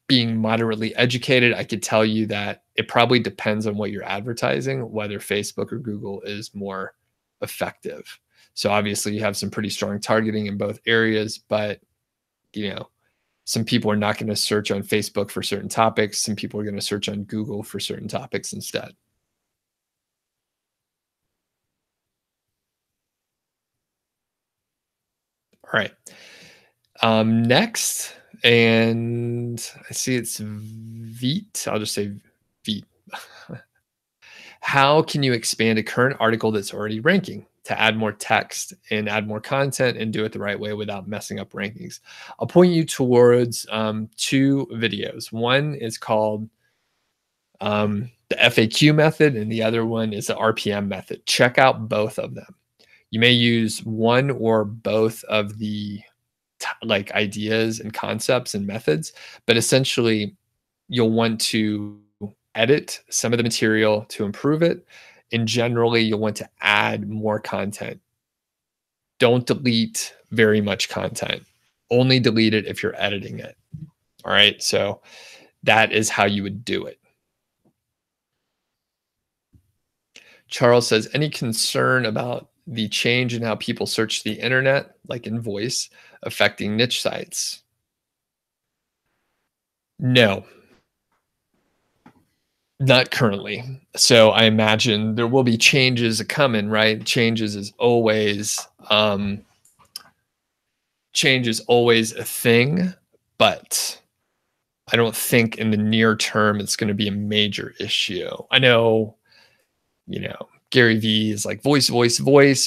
being moderately educated, I could tell you that it probably depends on what you're advertising, whether Facebook or Google is more effective. So obviously you have some pretty strong targeting in both areas, but some people are not going to search on Facebook for certain topics. Some people are going to search on Google for certain topics instead. All right. Next, and I see it's Veet. I'll just say Veet. How can you expand a current article that's already ranking to add more text and add more content and do it the right way without messing up rankings? I'll point you towards 2 videos. One is called the FAQ method, and the other one is the RPM method. Check out both of them. You may use one or both of the like ideas and concepts and methods, but essentially you'll want to edit some of the material to improve it. And generally you'll want to add more content. Don't delete very much content. Only delete it if you're editing it. All right. So that is how you would do it. Charles says, any concern about the change in how people search the internet, like in voice, affecting niche sites? No, not currently. So I imagine there will be changes coming, right? Changes is always a thing, but I don't think in the near term it's going to be a major issue. I know, Gary Vee is like voice,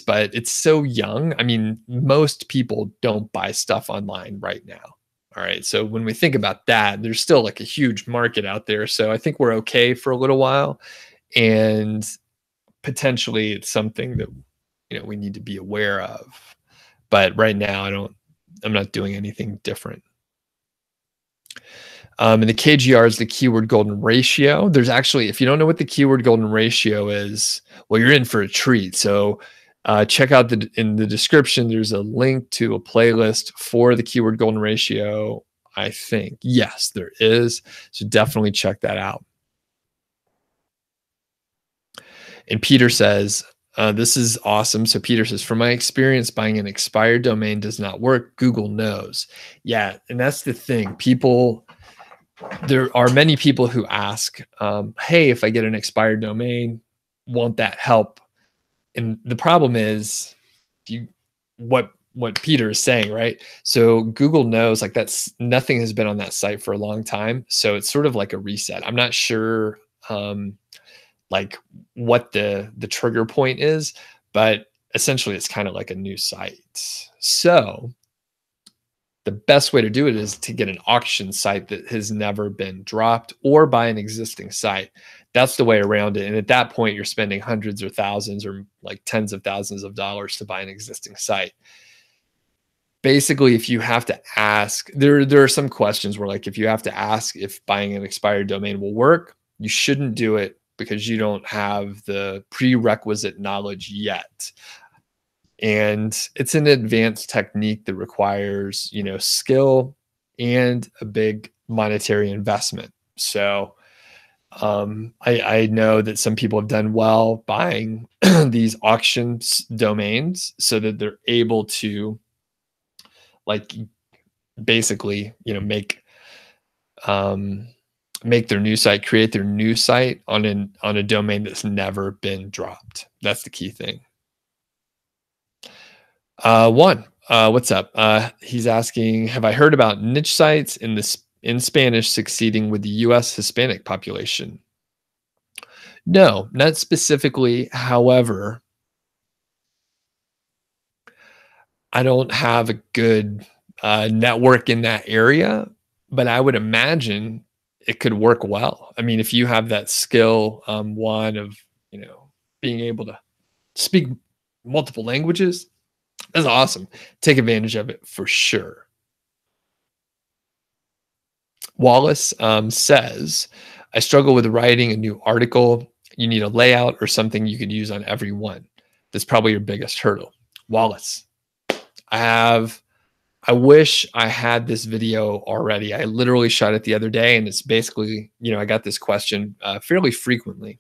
but it's so young. I mean, most people don't buy stuff online right now. All right. So when we think about that, there's still like a huge market out there. So I think we're okay for a little while. And potentially it's something that, we need to be aware of. But right now, I'm not doing anything different. And the KGR is the keyword golden ratio. There's actually, if you don't know what the keyword golden ratio is, well, you're in for a treat. So check out in the description, there's a link to a playlist for the keyword golden ratio. I think, yes, there is. So definitely check that out. And Peter says, this is awesome. So Peter says, from my experience, buying an expired domain does not work. Google knows. Yeah. And that's the thing. There are many people who ask, hey, if I get an expired domain, want that help. And the problem is you what Peter is saying, right? So Google knows like that's nothing has been on that site for a long time. So it's sort of like a reset. I'm not sure like what the trigger point is, but essentially it's kind of like a new site. So the best way to do it is to get an auction site that has never been dropped or buy an existing site. That's the way around it. And at that point, you're spending hundreds or thousands or like tens of thousands of dollars to buy an existing site. Basically, if you have to ask, there are some questions where like if you have to ask if buying an expired domain will work, you shouldn't do it because you don't have the prerequisite knowledge yet. And it's an advanced technique that requires, skill and a big monetary investment. So I know that some people have done well buying these auctions domains so that they're able to like basically, make their new site, create their new site on a domain that's never been dropped. That's the key thing. What's up? He's asking, have I heard about niche sites in Spanish succeeding with the US Hispanic population? No, not specifically. However, I don't have a good network in that area, but I would imagine it could work well. I mean, if you have that skill, one of, being able to speak multiple languages, that's awesome. Take advantage of it for sure. Wallace says, I struggle with writing a new article. You need a layout or something you could use on every one. That's probably your biggest hurdle. Wallace, I wish I had this video already. I literally shot it the other day, and it's basically, I got this question fairly frequently.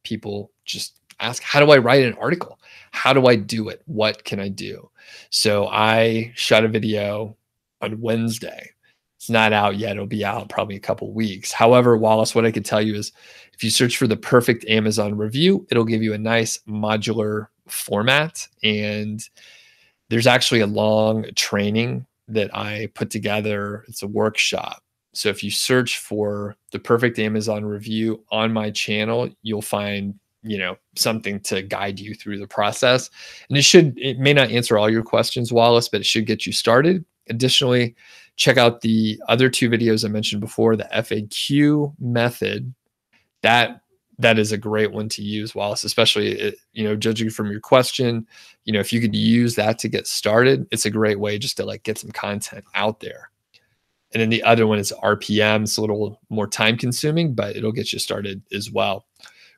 People just ask, how do I write an article? How do I do it? What can I do? So I shot a video on Wednesday. It's not out yet. It'll be out probably a couple weeks. However, Wallace, what I could tell you is if you search for the perfect Amazon review, it'll give you a nice modular format. And there's actually a long training that I put together. It's a workshop. So if you search for the perfect Amazon review on my channel, you'll find, something to guide you through the process. And it may not answer all your questions, Wallace, but it should get you started. Additionally, check out the other two videos I mentioned before, the FAQ method. That is a great one to use, Wallace, especially, judging from your question, if you could use that to get started, it's a great way just to like get some content out there. And then the other one is RPM. It's a little more time consuming, but it'll get you started as well.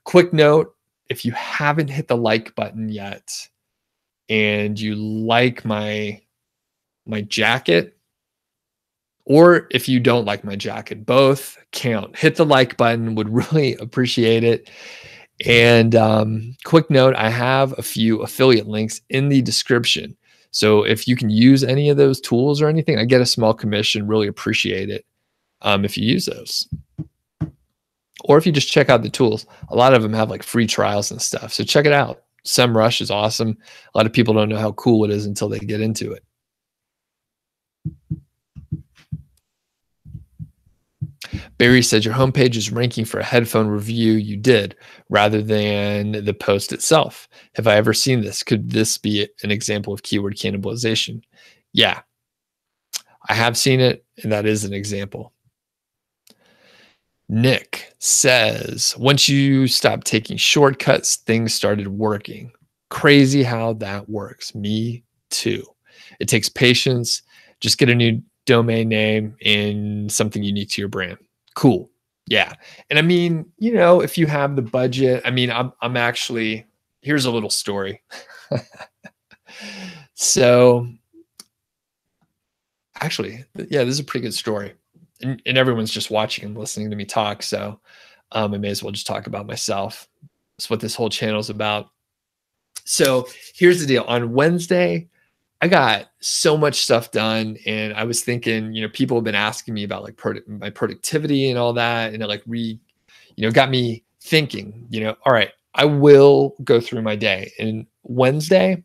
Quick note, if you haven't hit the like button yet and you like my jacket, or if you don't like my jacket, both count. Hit the like button, would really appreciate it. And quick note, I have a few affiliate links in the description. So if you can use any of those tools or anything, I get a small commission, really appreciate it if you use those. Or if you just check out the tools, a lot of them have like free trials and stuff. So check it out. SEMrush is awesome. A lot of people don't know how cool it is until they get into it. Barry said your homepage is ranking for a headphone review you did rather than the post itself. Have I ever seen this? Could this be an example of keyword cannibalization? Yeah, I have seen it, and that is an example. Nick says, once you stopped taking shortcuts, things started working. Crazy how that works. Me too. It takes patience. Just get a new domain name and something unique to your brand. Cool. Yeah. And I mean, if you have the budget, I mean, I'm actually, here's a little story. So actually, yeah, this is a pretty good story. And everyone's just watching and listening to me talk. So I may as well just talk about myself. That's what this whole channel is about. So here's the deal. On Wednesday, I got so much stuff done, and I was thinking, people have been asking me about like my productivity and all that, and it like got me thinking, all right, I will go through my day. And Wednesday,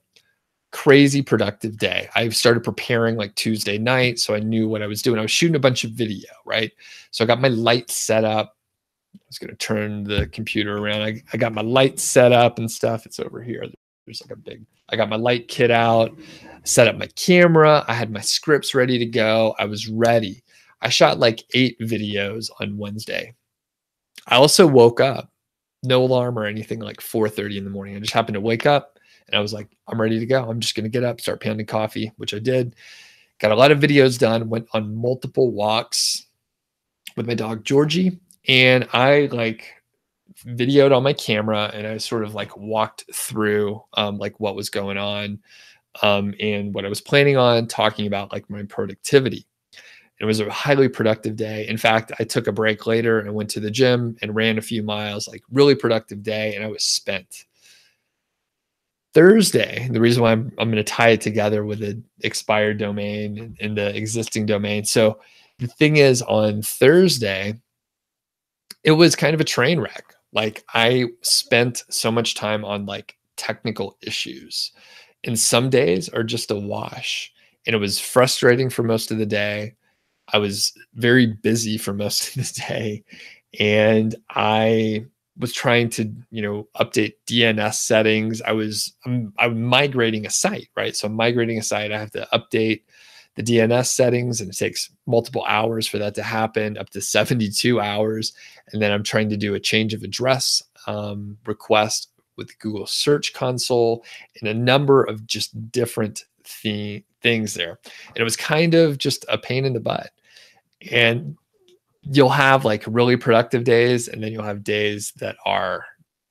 crazy productive day. I started preparing like Tuesday night, so I knew what I was doing. I was shooting a bunch of video, right? So I got my light set up. I was going to turn the computer around. I got my light set up and stuff. It's over here. There's like a big, I got my light kit out, set up my camera. I had my scripts ready to go. I was ready. I shot like 8 videos on Wednesday. I also woke up, no alarm or anything, like 4:30 in the morning. I just happened to wake up and I was like, I'm ready to go. I'm just going to get up, start pounding coffee, which I did. Got a lot of videos done, went on multiple walks with my dog, Georgie. And I like videoed on my camera and I sort of like walked through like what was going on and what I was planning on talking about, like my productivity. It was a highly productive day. In fact, I took a break later and went to the gym and ran a few miles, like really productive day. And I was spent. Thursday, the reason why I'm going to tie it together with the expired domain and the existing domain. So the thing is, on Thursday, it was kind of a train wreck. Like I spent so much time on like technical issues, and some days are just a wash. And it was frustrating for most of the day. I was very busy for most of the day, and I was trying to, update DNS settings. I'm migrating a site, right? So I'm migrating a site. I have to update the DNS settings, and it takes multiple hours for that to happen, up to 72 hours. And then I'm trying to do a change of address request with Google Search Console and a number of just different things there. And it was kind of just a pain in the butt. And you'll have like really productive days, and then you'll have days that are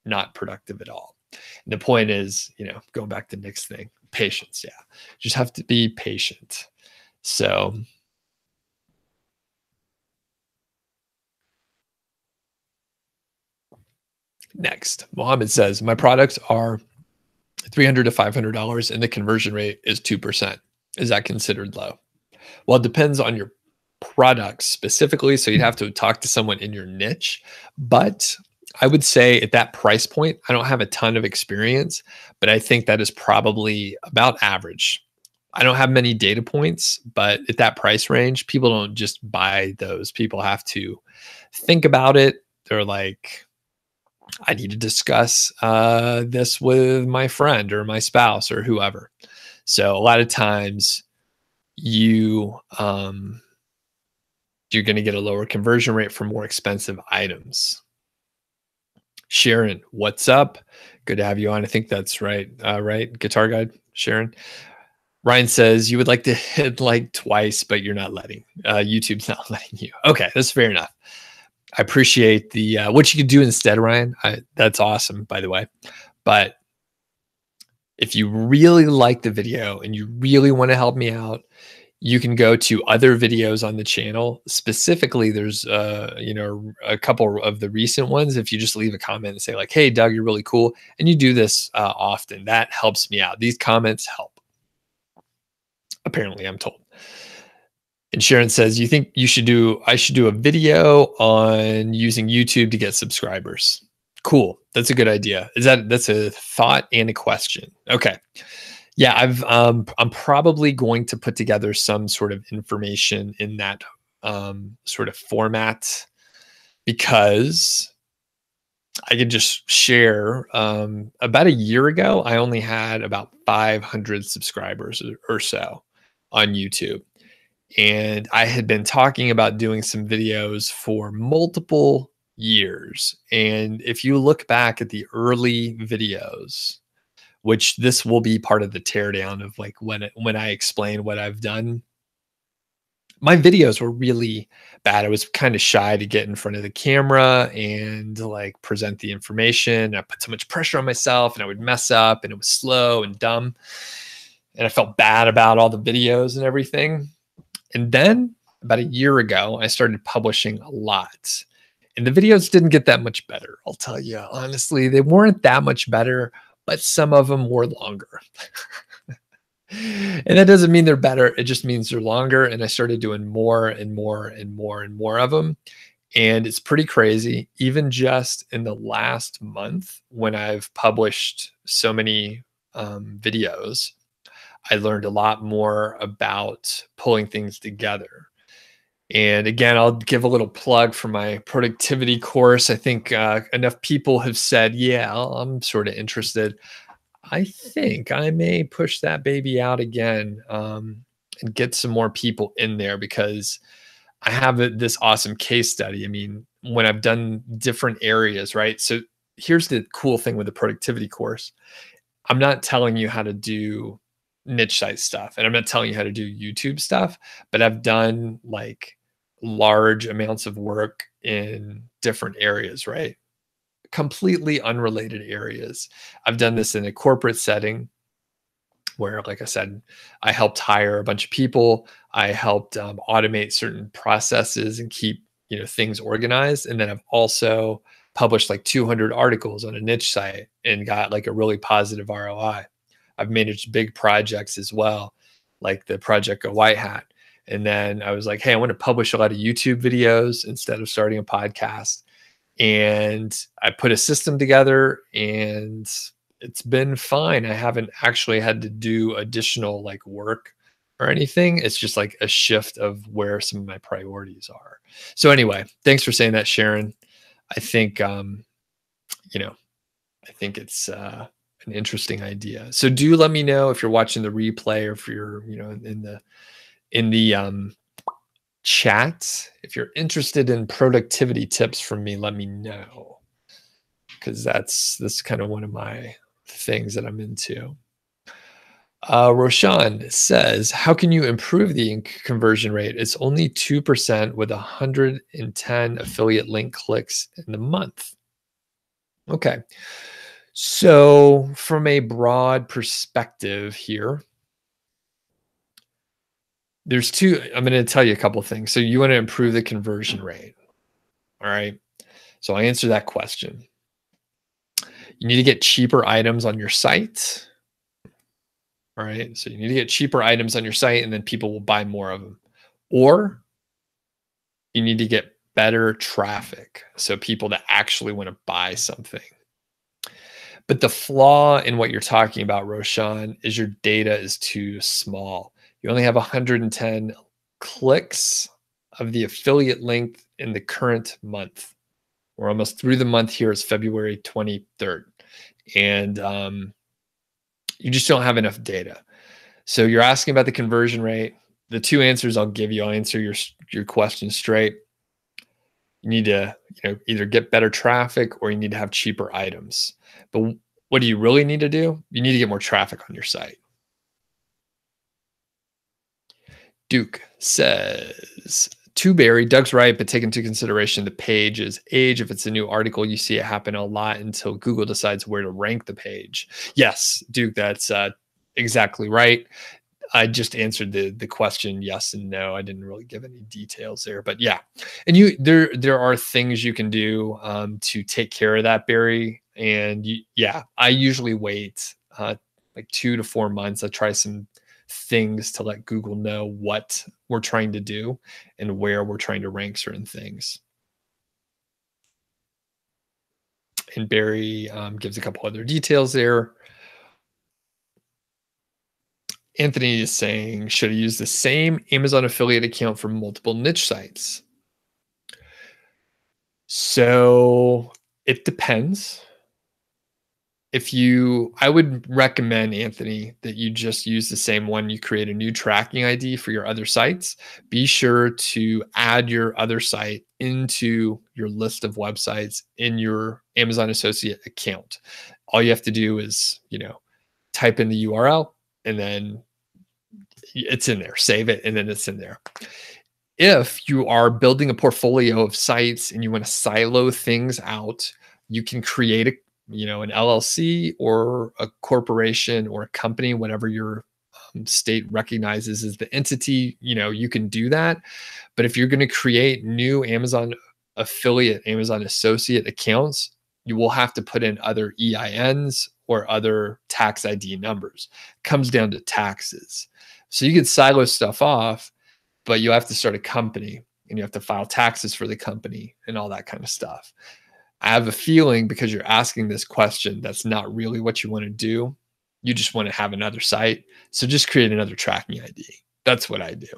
not productive at all. And the point is, going back to Nick's thing, patience. Yeah. You just have to be patient. So next, Mohammed says, my products are $300 to $500 and the conversion rate is 2%. Is that considered low? Well, it depends on your products specifically. So you'd have to talk to someone in your niche. But I would say at that price point, I don't have a ton of experience, but I think that is probably about average. I don't have many data points, but at that price range, people don't just buy those. People have to think about it. They're like, I need to discuss this with my friend or my spouse or whoever. So a lot of times you're going to get a lower conversion rate for more expensive items. Sharon, what's up? Good to have you on. I think that's right. Right. Guitar Guide, Sharon. Ryan says you would like to hit like twice, but you're not letting. YouTube's not letting you. Okay, that's fair enough. I appreciate the what you could do instead, Ryan. That's awesome, by the way. But if you really like the video and you really want to help me out, you can go to other videos on the channel. Specifically, there's a couple of the recent ones. If you just leave a comment and say like, "Hey, Doug, you're really cool," and you do this often, that helps me out. These comments help. Apparently, I'm told. And Sharon says, you think I should do a video on using YouTube to get subscribers? Cool. That's a good idea. That's a thought and a question. Okay. Yeah, I'm probably going to put together some sort of information in that sort of format, because I could just share. About a year ago, I only had about 500 subscribers or so on YouTube. And I had been talking about doing some videos for multiple years. And if you look back at the early videos, which this will be part of the teardown of like when I explain what I've done, my videos were really bad. I was kind of shy to get in front of the camera and like present the information. I put so much pressure on myself and I would mess up and it was slow and dumb. And I felt bad about all the videos and everything. And then about a year ago, I started publishing a lot. And the videos didn't get that much better. I'll tell you, honestly, they weren't that much better, but some of them were longer. And that doesn't mean they're better. It just means they're longer. And I started doing more and more and more and more of them. And it's pretty crazy. Even just in the last month, when I've published so many videos, I learned a lot more about pulling things together. And again, I'll give a little plug for my productivity course. I think enough people have said, yeah, I'm sort of interested. I think I may push that baby out again, and get some more people in there, because I have this awesome case study. I mean, when I've done different areas, right? So here's the cool thing with the productivity course. I'm not telling you how to do niche site stuff, and I'm not telling you how to do YouTube stuff, but I've done like large amounts of work in different areas, right? Completely unrelated areas. I've done this in a corporate setting where, like I said, I helped hire a bunch of people. I helped automate certain processes and keep things organized. And then I've also published like 200 articles on a niche site and got like a really positive ROI. I've managed big projects as well, like the Project Go White Hat. And then I was like, hey, I want to publish a lot of YouTube videos instead of starting a podcast. And I put a system together, and it's been fine. I haven't actually had to do additional like work or anything. It's just like a shift of where some of my priorities are. So anyway, thanks for saying that, Sharon. I think you know, I think it's an interesting idea. So do let me know if you're watching the replay, or if you're, in the chat. If you're interested in productivity tips from me, let me know, because that's kind of one of my things that I'm into. Roshan says, how can you improve the conversion rate? It's only 2% with 110 affiliate link clicks in the month. Okay. So from a broad perspective here, there's two. I'm going to tell you a couple of things. So you want to improve the conversion rate. All right. So I answer that question. You need to get cheaper items on your site. All right. So you need to get cheaper items on your site, and then people will buy more of them. Or you need to get better traffic, so people that actually want to buy something. But the flaw in what you're talking about, Roshan, is your data is too small. You only have 110 clicks of the affiliate link in the current month. We're almost through the month here. It's February 23rd. And you just don't have enough data. So you're asking about the conversion rate. The two answers I'll give you, I'll answer your question straight. You need to either get better traffic, or you need to have cheaper items. But what do you really need to do? You need to get more traffic on your site. Duke says, Doug's right, but take into consideration the page's age. If it's a new article, you see it happen a lot until Google decides where to rank the page. Yes, Duke, that's exactly right. I just answered the question yes and no. I didn't really give any details there, but yeah. And there are things you can do to take care of that, Barry. And I usually wait like 2 to 4 months. I try some things to let Google know what we're trying to do and where we're trying to rank certain things. And Barry gives a couple other details there. Anthony is saying, should I use the same Amazon affiliate account for multiple niche sites? So it depends. I would recommend, Anthony, that you just use the same one. You create a new tracking ID for your other sites. Be sure to add your other site into your list of websites in your Amazon Associate account. All you have to do is, type in the URL, and then it's in there. Save it, and then it's in there. If you are building a portfolio of sites and you want to silo things out, you can create an LLC or a corporation or a company, whatever your state recognizes as the entity. You can do that. But if you're going to create new Amazon affiliate, Amazon associate accounts, you will have to put in other EINs or other tax ID numbers. It comes down to taxes. So you can silo stuff off, but you have to start a company. and you have to file taxes for the company and all that kind of stuff. I have a feeling because you're asking this question, that's not really what you want to do. You just want to have another site. So just create another tracking ID. That's what I do.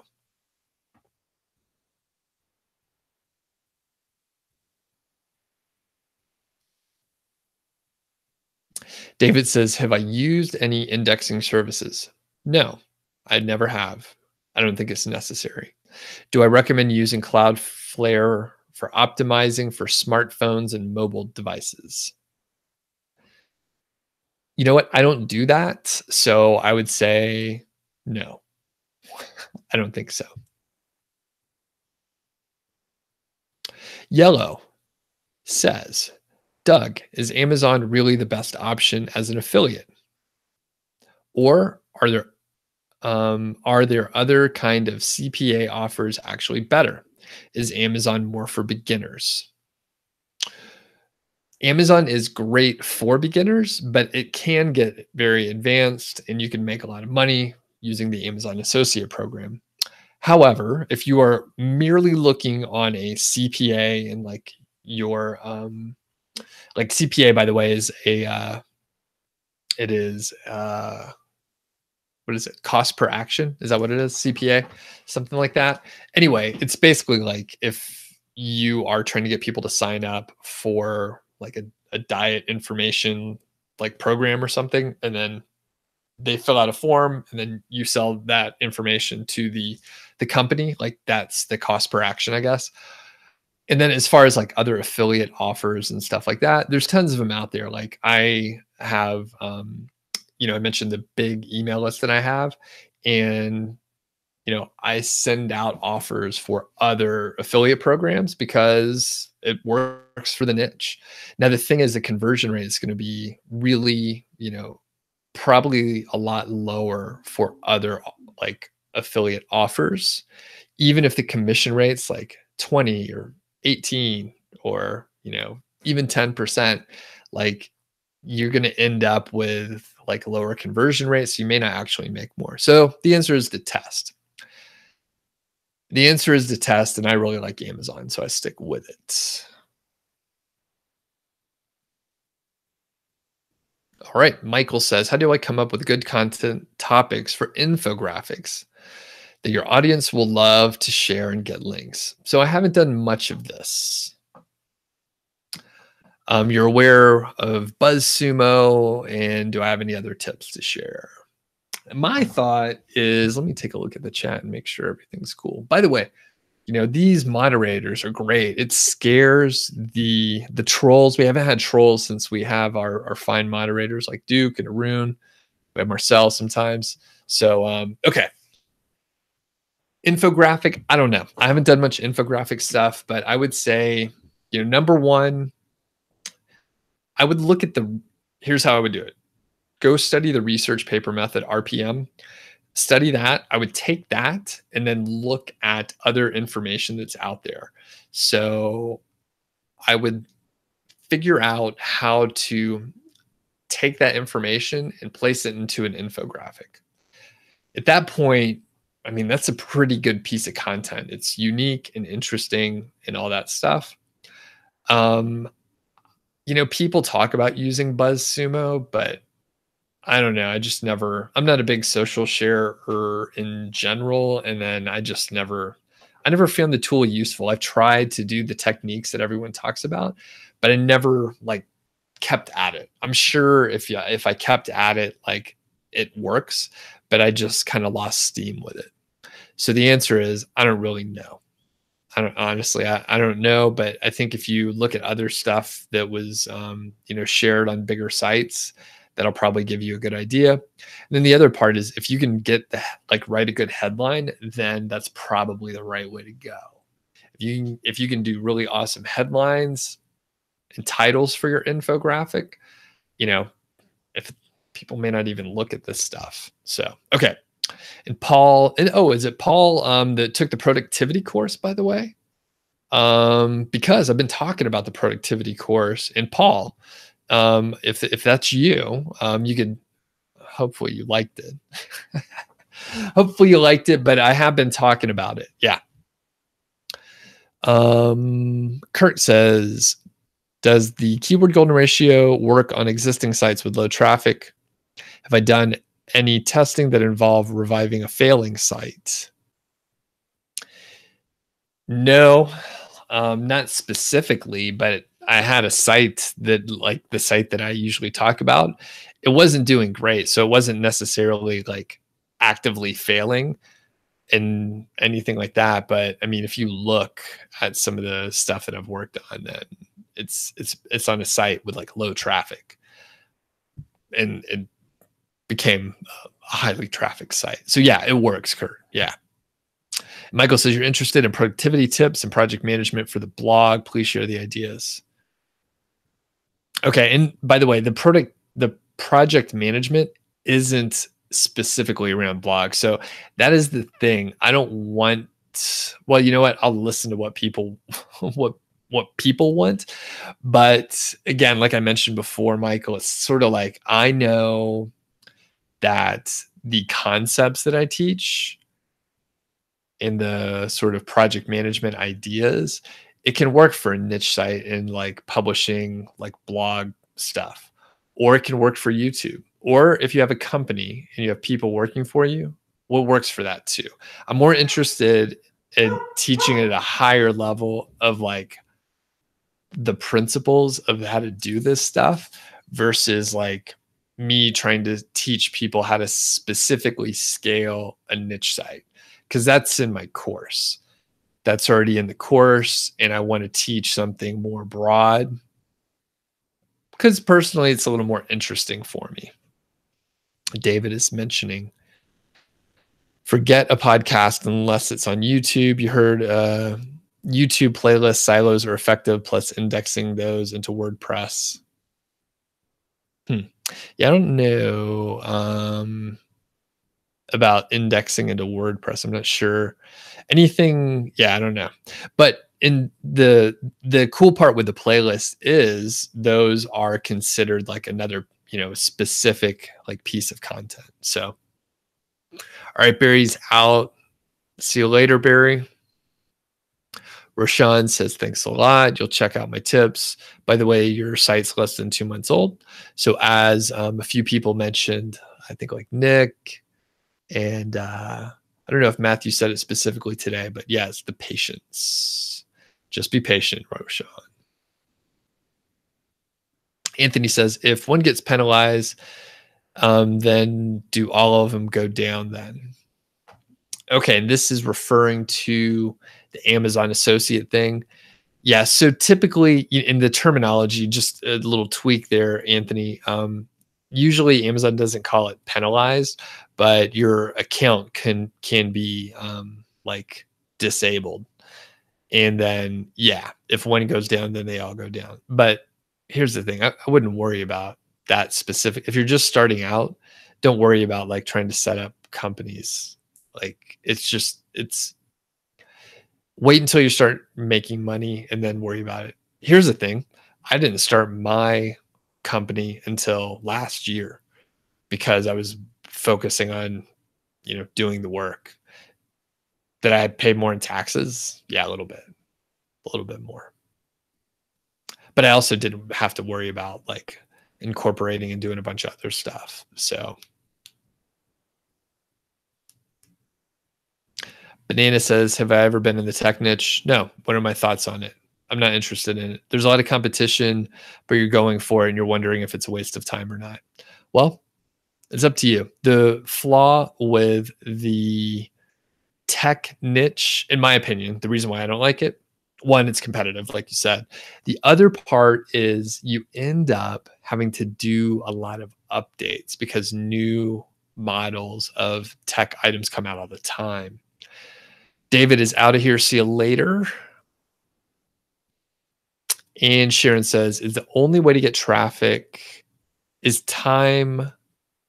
David says, have I used any indexing services? No, I never have. I don't think it's necessary. Do I recommend using Cloudflare for optimizing for smartphones and mobile devices? You know what? I don't do that. So I would say no. I don't think so. Yellow says, Doug, is Amazon really the best option as an affiliate? Or are there other kind of CPA offers actually better? Is Amazon more for beginners? Amazon is great for beginners, but it can get very advanced and you can make a lot of money using the Amazon Associate Program. However, if you are merely looking on a CPA and like your like CPA, by the way, is it is what is it? Cost per action? Is that what it is? CPA, something like that. Anyway, it's basically like if you are trying to get people to sign up for like a diet information like program or something, and then they fill out a form and then you sell that information to the company, like that's the cost per action, I guess. And then as far as like other affiliate offers and stuff like that, there's tons of them out there. Like I have I mentioned the big email list that I have, and I send out offers for other affiliate programs because it works for the niche. Now, the thing is, the conversion rate is going to be really, probably a lot lower for other like affiliate offers, even if the commission rate's like 20 or 18 or, even 10%, like you're going to end up with like lower conversion rates. You may not actually make more. So the answer is to test. The answer is to test, and I really like Amazon, so I stick with it. All right, Michael says, how do I come up with good content topics for infographics that your audience will love to share and get links? So I haven't done much of this. You're aware of BuzzSumo, and do I have any other tips to share? My thought is, let me take a look at the chat and make sure everything's cool. By the way, these moderators are great. It scares the trolls. We haven't had trolls since we have our fine moderators like Duke and Arun. We have Marcel sometimes. So, okay. Infographic, I don't know. I haven't done much infographic stuff, but I would say, number one, I would look at here's how I would do it. Go study the research paper method, RPM. Study that. I would take that and then look at other information that's out there. So I would figure out how to take that information and place it into an infographic. At that point, I mean, that's a pretty good piece of content. It's unique and interesting and all that stuff. People talk about using BuzzSumo, but I don't know. I'm not a big social sharer in general. And then I never found the tool useful. I've tried to do the techniques that everyone talks about, but I never like kept at it. I'm sure if I kept at it, like it works, but I just kind of lost steam with it. So the answer is, I don't really know. I don't know, but I think if you look at other stuff that was, shared on bigger sites, that'll probably give you a good idea. And then the other part is if you can write a good headline, then that's probably the right way to go. If you can do really awesome headlines and titles for your infographic, if people may not even look at this stuff. So, okay. And Paul, is it Paul that took the productivity course, by the way? Because I've been talking about the productivity course. And Paul, if that's you, you could, hopefully you liked it. Hopefully you liked it, but I have been talking about it. Yeah. Kurt says, does the keyword golden ratio work on existing sites with low traffic? Have I done any testing that involve reviving a failing site? No, not specifically, but I had a site that, like the site that I usually talk about, it wasn't doing great. So it wasn't necessarily like actively failing and anything like that. But I mean, if you look at some of the stuff that I've worked on, then it's on a site with like low traffic, and it became a highly trafficked site. So yeah, it works, Kurt. Yeah. Michael says you're interested in productivity tips and project management for the blog. Please share the ideas. Okay, and by the way, the project management isn't specifically around blogs. So that is the thing. I don't want, well, you know what? I'll listen to what people what people want. But again, like I mentioned before, Michael, it's sort of like I know that the concepts that I teach in the sort of project management ideas, it can work for a niche site and like publishing like blog stuff, or it can work for YouTube. Or if you have a company and you have people working for you, what works for that too. I'm more interested in teaching at a higher level of like the principles of how to do this stuff versus like me trying to teach people how to specifically scale a niche site, because that's in my course. That's already in the course, and I want to teach something more broad because personally it's a little more interesting for me. David is mentioning, forget a podcast unless it's on YouTube. You heard YouTube playlist silos are effective, plus indexing those into WordPress. Yeah, I don't know about indexing into WordPress. I'm not sure. Anything, yeah, I don't know. But in the cool part with the playlist is those are considered like another, specific like piece of content. So, all right, Barry's out. See you later, Barry. Roshan says, thanks a lot. You'll check out my tips. By the way, your site's less than 2 months old. So as a few people mentioned, I think like Nick and I don't know if Matthew said it specifically today, but yeah, it's the patience. Just be patient, Roshan. Anthony says, if one gets penalized, then do all of them go down then? Okay, and this is referring to the Amazon associate thing. Yeah, so typically in the terminology, just a little tweak there, Anthony. Usually Amazon doesn't call it penalized, but your account can be like disabled. And then yeah, if one goes down, then they all go down. But here's the thing, I wouldn't worry about that specific. If you're just starting out, don't worry about like trying to set up companies. Like it's wait until you start making money and then worry about it. Here's the thing. I didn't start my company until last year because I was focusing on, doing the work. That I paid more in taxes? Yeah, a little bit more. But I also didn't have to worry about like incorporating and doing a bunch of other stuff. So Banana says, have I ever been in the tech niche? No. What are my thoughts on it? I'm not interested in it. There's a lot of competition, but you're going for it and you're wondering if it's a waste of time or not. Well, it's up to you. The flaw with the tech niche, in my opinion, the reason why I don't like it, one, it's competitive, like you said. The other part is you end up having to do a lot of updates because new models of tech items come out all the time. David is out of here. See you later. And Sharon says, is the only way to get traffic, is time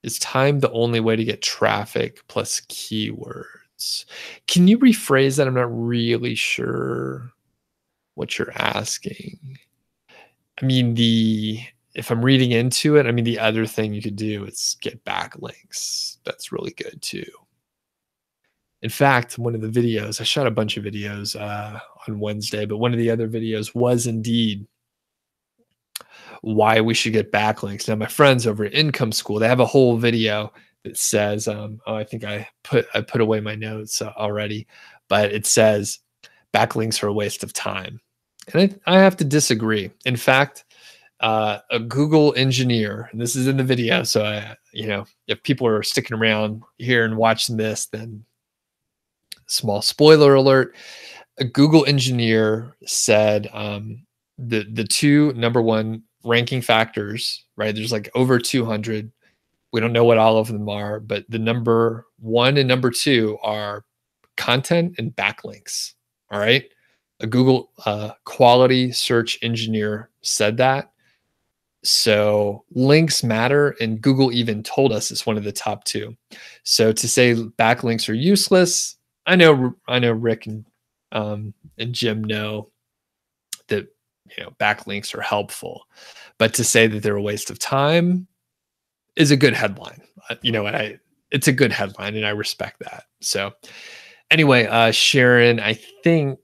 the only way to get traffic plus keywords? Can you rephrase that? I'm not really sure what you're asking. I mean, if I'm reading into it, I mean, the other thing you could do is get backlinks. That's really good too. In fact, one of the videos, I shot a bunch of videos on Wednesday, but one of the other videos was indeed why we should get backlinks. Now, my friends over at Income School, they have a whole video that says, oh, I think I put away my notes already, but it says backlinks are a waste of time. And I have to disagree. In fact, a Google engineer, and this is in the video, so if people are sticking around here and watching this, then small spoiler alert, a Google engineer said the two number one ranking factors, right? There's like over 200. We don't know what all of them are, but the number one and number two are content and backlinks. All right. A Google quality search engineer said that. So links matter, and Google even told us it's one of the top two. So to say backlinks are useless, I know Rick and Jim know that backlinks are helpful, but to say that they're a waste of time is a good headline. It's a good headline, and I respect that. So anyway, Sharon, I think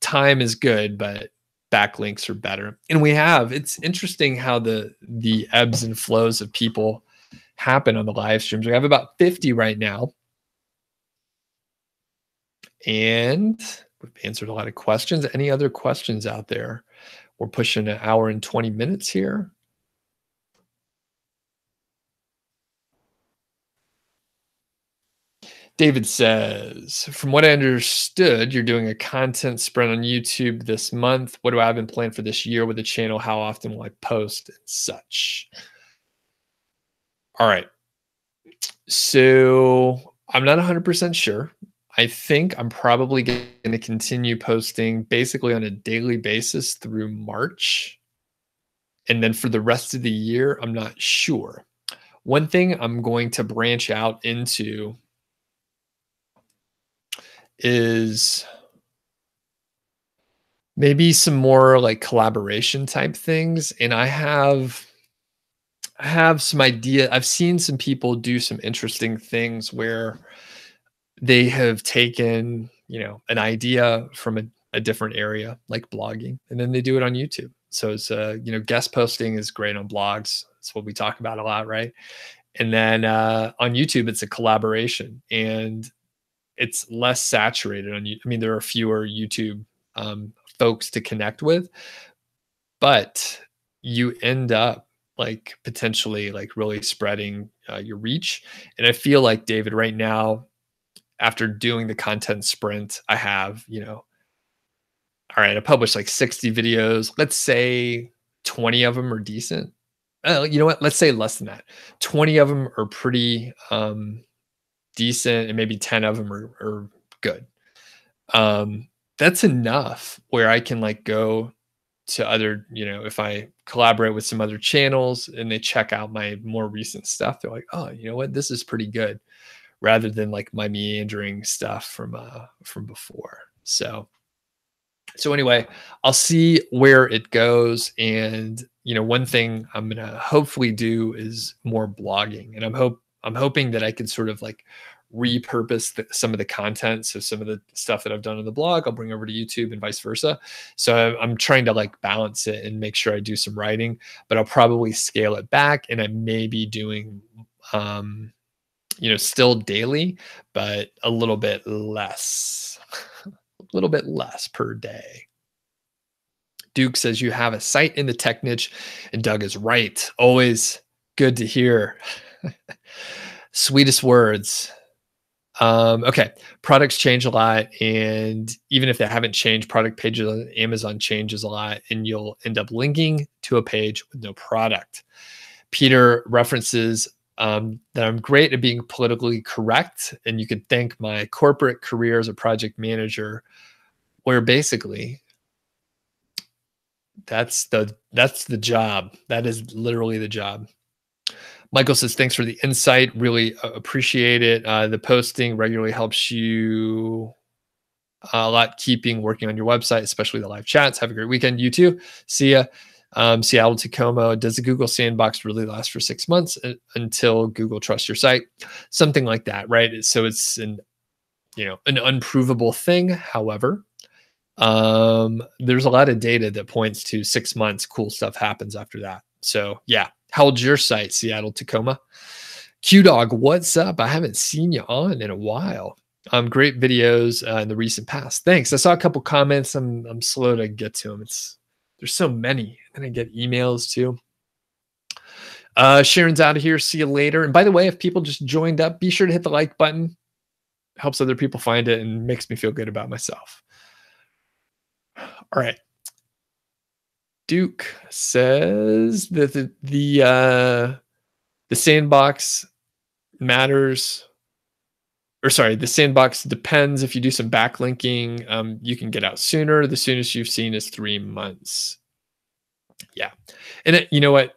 time is good, but backlinks are better. And it's interesting how the ebbs and flows of people happen on the live streams. We have about 50 right now. And we've answered a lot of questions. Any other questions out there? We're pushing an hour and 20 minutes here. David says, from what I understood, you're doing a content sprint on YouTube this month. What do I have in plan for this year with the channel? How often will I post and such? All right. So I'm not 100% sure. I think I'm probably going to continue posting basically on a daily basis through March. And then for the rest of the year, I'm not sure. One thing I'm going to branch out into is maybe some more like collaboration type things. And I have some idea. I've seen some people do some interesting things where they have taken, an idea from a different area like blogging, and then they do it on YouTube. So it's, guest posting is great on blogs. That's what we talk about a lot, right? And then on YouTube, it's a collaboration, and it's less saturated on YouTube. I mean, there are fewer YouTube folks to connect with, but you end up like potentially like really spreading your reach. And I feel like, David, right now, after doing the content sprint, I have, all right, I published like 60 videos. Let's say 20 of them are decent. You know what? Let's say less than that. 20 of them are pretty decent, and maybe 10 of them are good. That's enough where I can like go to other, if I collaborate with some other channels and they check out my more recent stuff, they're like, oh, you know what? This is pretty good, rather than like my meandering stuff from before. So anyway, I'll see where it goes. And, one thing I'm going to hopefully do is more blogging. And I'm hoping that I can sort of like repurpose some of the content. So some of the stuff that I've done on the blog, I'll bring over to YouTube and vice versa. So I'm trying to like balance it and make sure I do some writing, but I'll probably scale it back, and I may be doing, still daily, but a little bit less, per day. Duke says you have a site in the tech niche, and Doug is right. Always good to hear. Sweetest words. Okay. Products change a lot. And even if they haven't changed, product pages on Amazon changes a lot, and you'll end up linking to a page with no product. Peter references that I'm great at being politically correct, and you could thank my corporate career as a project manager, where basically that's the job. That is literally the job. Michael says, thanks for the insight. Really appreciate it. The posting regularly helps you a lot, working on your website, especially the live chats. Have a great weekend. You too. See ya. Seattle Tacoma, does the Google sandbox really last for 6 months until Google trusts your site? Something like that, right? So it's an unprovable thing. However, there's a lot of data that points to 6 months, cool stuff happens after that. So yeah. How old's your site, Seattle Tacoma? QDog, what's up? I haven't seen you on in a while. Great videos in the recent past. Thanks. I saw a couple comments. I'm slow to get to them. There's so many, and I get emails too. Sharon's out of here. See you later. And by the way, if people just joined up, be sure to hit the like button. Helps other people find it and makes me feel good about myself. All right. Duke says that the sandbox matters, or sorry, the sandbox depends. If you do some backlinking, you can get out sooner. The soonest you've seen is 3 months. Yeah. And you know what?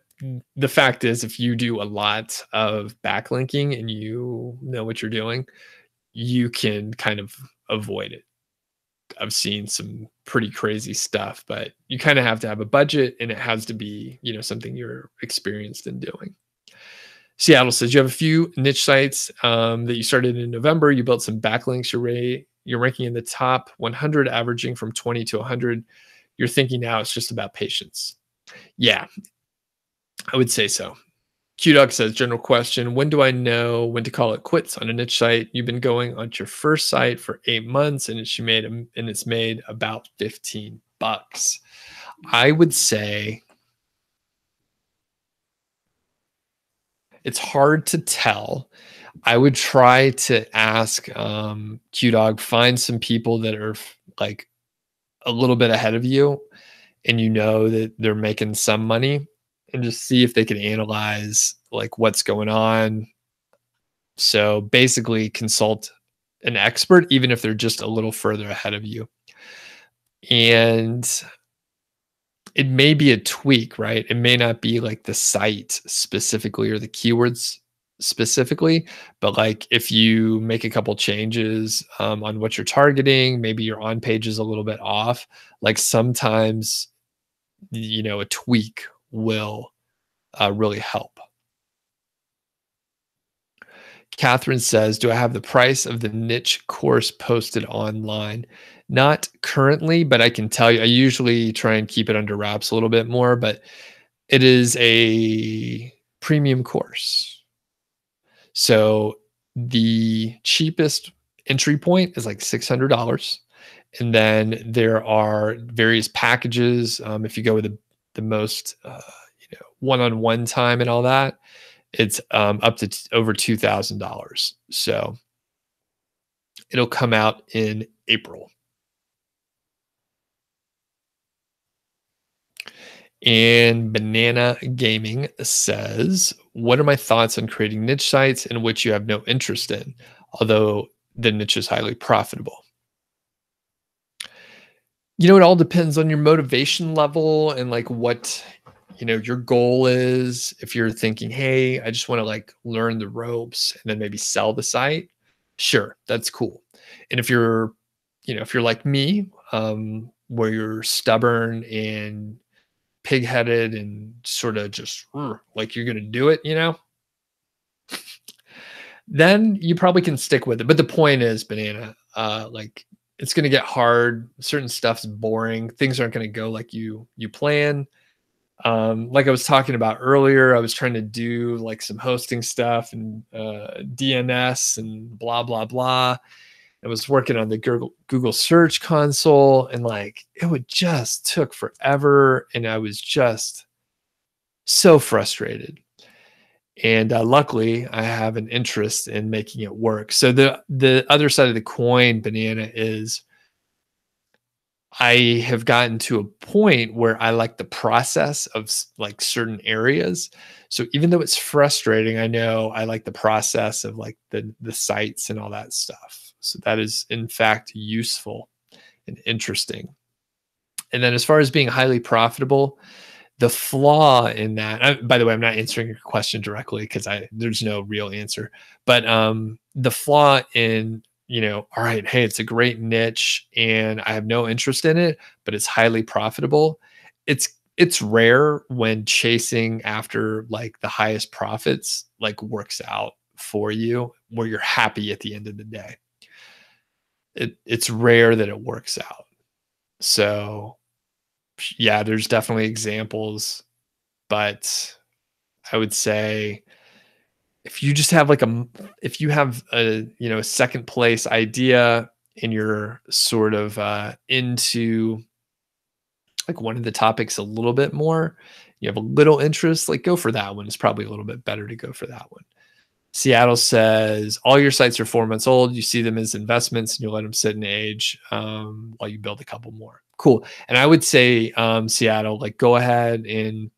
The fact is, if you do a lot of backlinking and you know what you're doing, you can kind of avoid it. I've seen some pretty crazy stuff, but you kind of have to have a budget, and it has to be, something you're experienced in doing. Seattle says you have a few niche sites that you started in November. You built some backlinks. You're ranking in the top 100, averaging from 20 to 100. You're thinking now it's just about patience. Yeah, I would say so. QDog says, general question, when do I know when to call it quits on a niche site? You've been going on your first site for 8 months and it's made about $15. I would say it's hard to tell. I would try to ask QDog, find some people that are like a little bit ahead of you and that they're making some money, and just see if they can analyze like what's going on. So basically consult an expert, even if they're just a little further ahead of you. And it may be a tweak, right? It may not be like the site specifically or the keywords specifically, but like if you make a couple changes on what you're targeting, maybe your on page is a little bit off. Like sometimes, a tweak will really help. Catherine says, do I have the price of the niche course posted online? Not currently, but I can tell you, I usually try and keep it under wraps a little bit more, but it is a premium course. So the cheapest entry point is like $600. And then there are various packages. If you go with the most, one-on-one time and all that, it's up to over $2,000. So it'll come out in April. And Banana Gaming says, what are my thoughts on creating niche sites in which you have no interest in, although the niche is highly profitable? It all depends on your motivation level and like what your goal is. If you're thinking, hey, I just want to like learn the ropes and then maybe sell the site, sure, that's cool. And if you're like me, where you're stubborn and pig-headed and sort of just like you're gonna do it, then you probably can stick with it. But the point is, Banana, like it's gonna get hard. Certain stuff's boring. Things aren't gonna go like you plan. Like I was talking about earlier, I was trying to do like some hosting stuff and DNS and blah, blah, blah. I was working on the Google Search Console, and like it just took forever. And I was just so frustrated. And luckily, I have an interest in making it work. So the other side of the coin, Banana, is I have gotten to a point where I like the process of like certain areas. So even though it's frustrating, I know I like the process of like the sites and all that stuff. So that is in fact useful and interesting. And then as far as being highly profitable, the flaw in that, by the way, I'm not answering your question directly because there's no real answer, but the flaw in, all right, hey, it's a great niche and I have no interest in it, but it's highly profitable. It's it's rare when chasing after like the highest profits like works out for you where you're happy at the end of the day. It's rare that it works out. So yeah, there's definitely examples, but I would say if you just have like if you have a, a second place idea and you're sort of into like one of the topics a little bit more, you have a little interest, like go for that one. It's probably a little bit better to go for that one. Seattle says all your sites are 4 months old. You see them as investments and you let them sit and age while you build a couple more. Cool. And I would say, Seattle, like go ahead and,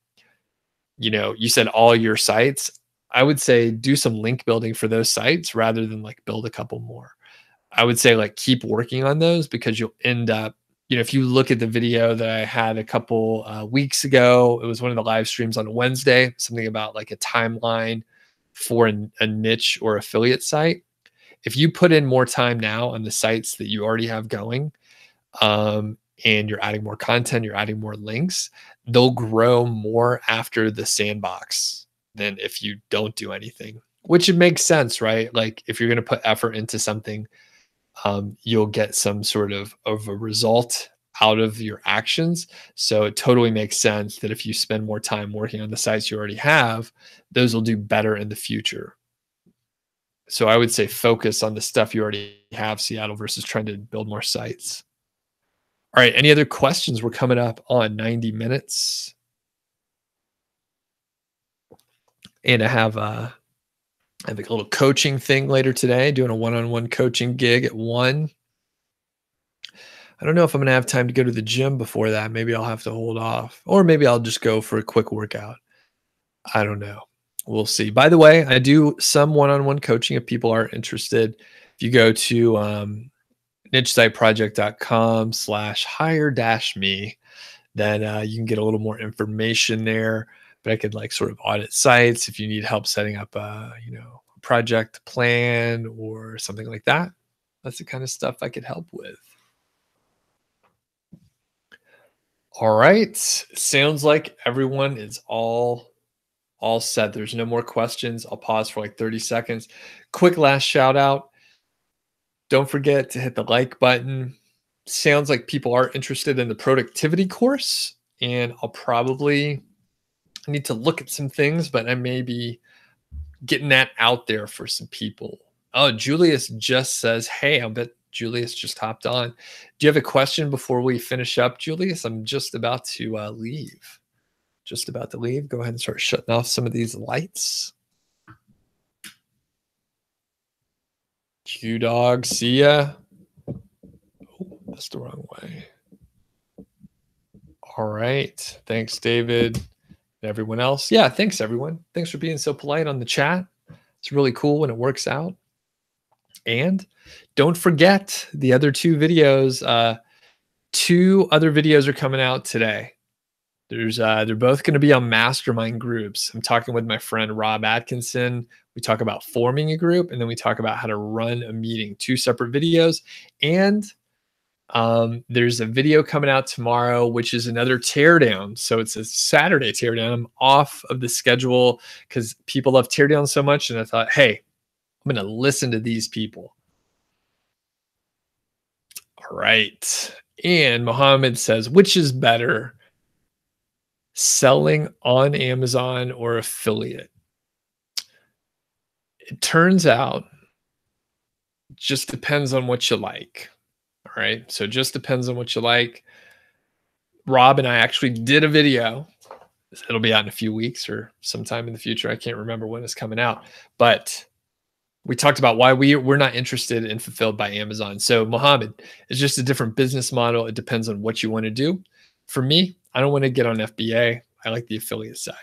you said all your sites. I would say do some link building for those sites rather than like build a couple more. I would say like keep working on those because you'll end up, if you look at the video that I had a couple weeks ago, it was one of the live streams on Wednesday, something about like a timeline for a niche or affiliate site. If you put in more time now on the sites that you already have going, and you're adding more content, you're adding more links, they'll grow more after the sandbox than if you don't do anything, which it makes sense, right? Like if you're going to put effort into something, you'll get some sort of a result out of your actions. So it totally makes sense that if you spend more time working on the sites you already have, those will do better in the future. So I would say focus on the stuff you already have, Seattle, versus trying to build more sites. All right. Any other questions? We're coming up on 90 minutes. And I have a little coaching thing later today, doing a one-on-one coaching gig at 1. I don't know if I'm going to have time to go to the gym before that. Maybe I'll have to hold off, or maybe I'll just go for a quick workout. I don't know. We'll see. By the way, I do some one-on-one coaching if people are interested. If you go to nichesiteproject.com/hire-me, then you can get a little more information there. But I could like sort of audit sites if you need help setting up a project plan or something like that. That's the kind of stuff I could help with. All right. Sounds like everyone is all set. There's no more questions. I'll pause for like 30 seconds. Quick last shout out. Don't forget to hit the like button. Sounds like people are interested in the productivity course, and I need to look at some things, but I may be getting that out there for some people. Oh, Julius just says, hey, I bet Julius just hopped on. Do you have a question before we finish up, Julius? I'm just about to leave. Go ahead and start shutting off some of these lights. Q-Dog, see ya. Oh, that's the wrong way. All right. Thanks, David. And everyone else. Yeah, thanks, everyone. Thanks for being so polite on the chat. It's really cool when it works out. And don't forget the other 2 videos. 2 other videos are coming out today. They're both going to be on mastermind groups. I'm talking with my friend Rob Atkinson. We talk about forming a group, and then we talk about how to run a meeting. 2 separate videos. And there's a video coming out tomorrow, which is another teardown. So it's a Saturday teardown. I'm off of the schedule because people love teardown so much. And I thought, hey, I'm going to listen to these people. All right. And Mohammed says, which is better, selling on Amazon or affiliate? It turns out it just depends on what you like. All right. So it just depends on what you like. Rob and I actually did a video. It'll be out in a few weeks or sometime in the future. I can't remember when it's coming out, but we talked about why we're not interested in Fulfilled by Amazon. So Mohammed, it's just a different business model. It depends on what you want to do. For me, I don't want to get on FBA. I like the affiliate side.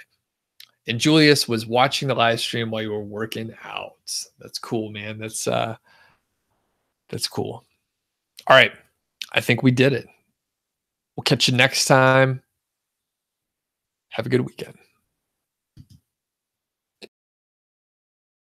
And Julius was watching the live stream while you were working out. That's cool, man. That's cool. All right. I think we did it. We'll catch you next time. Have a good weekend.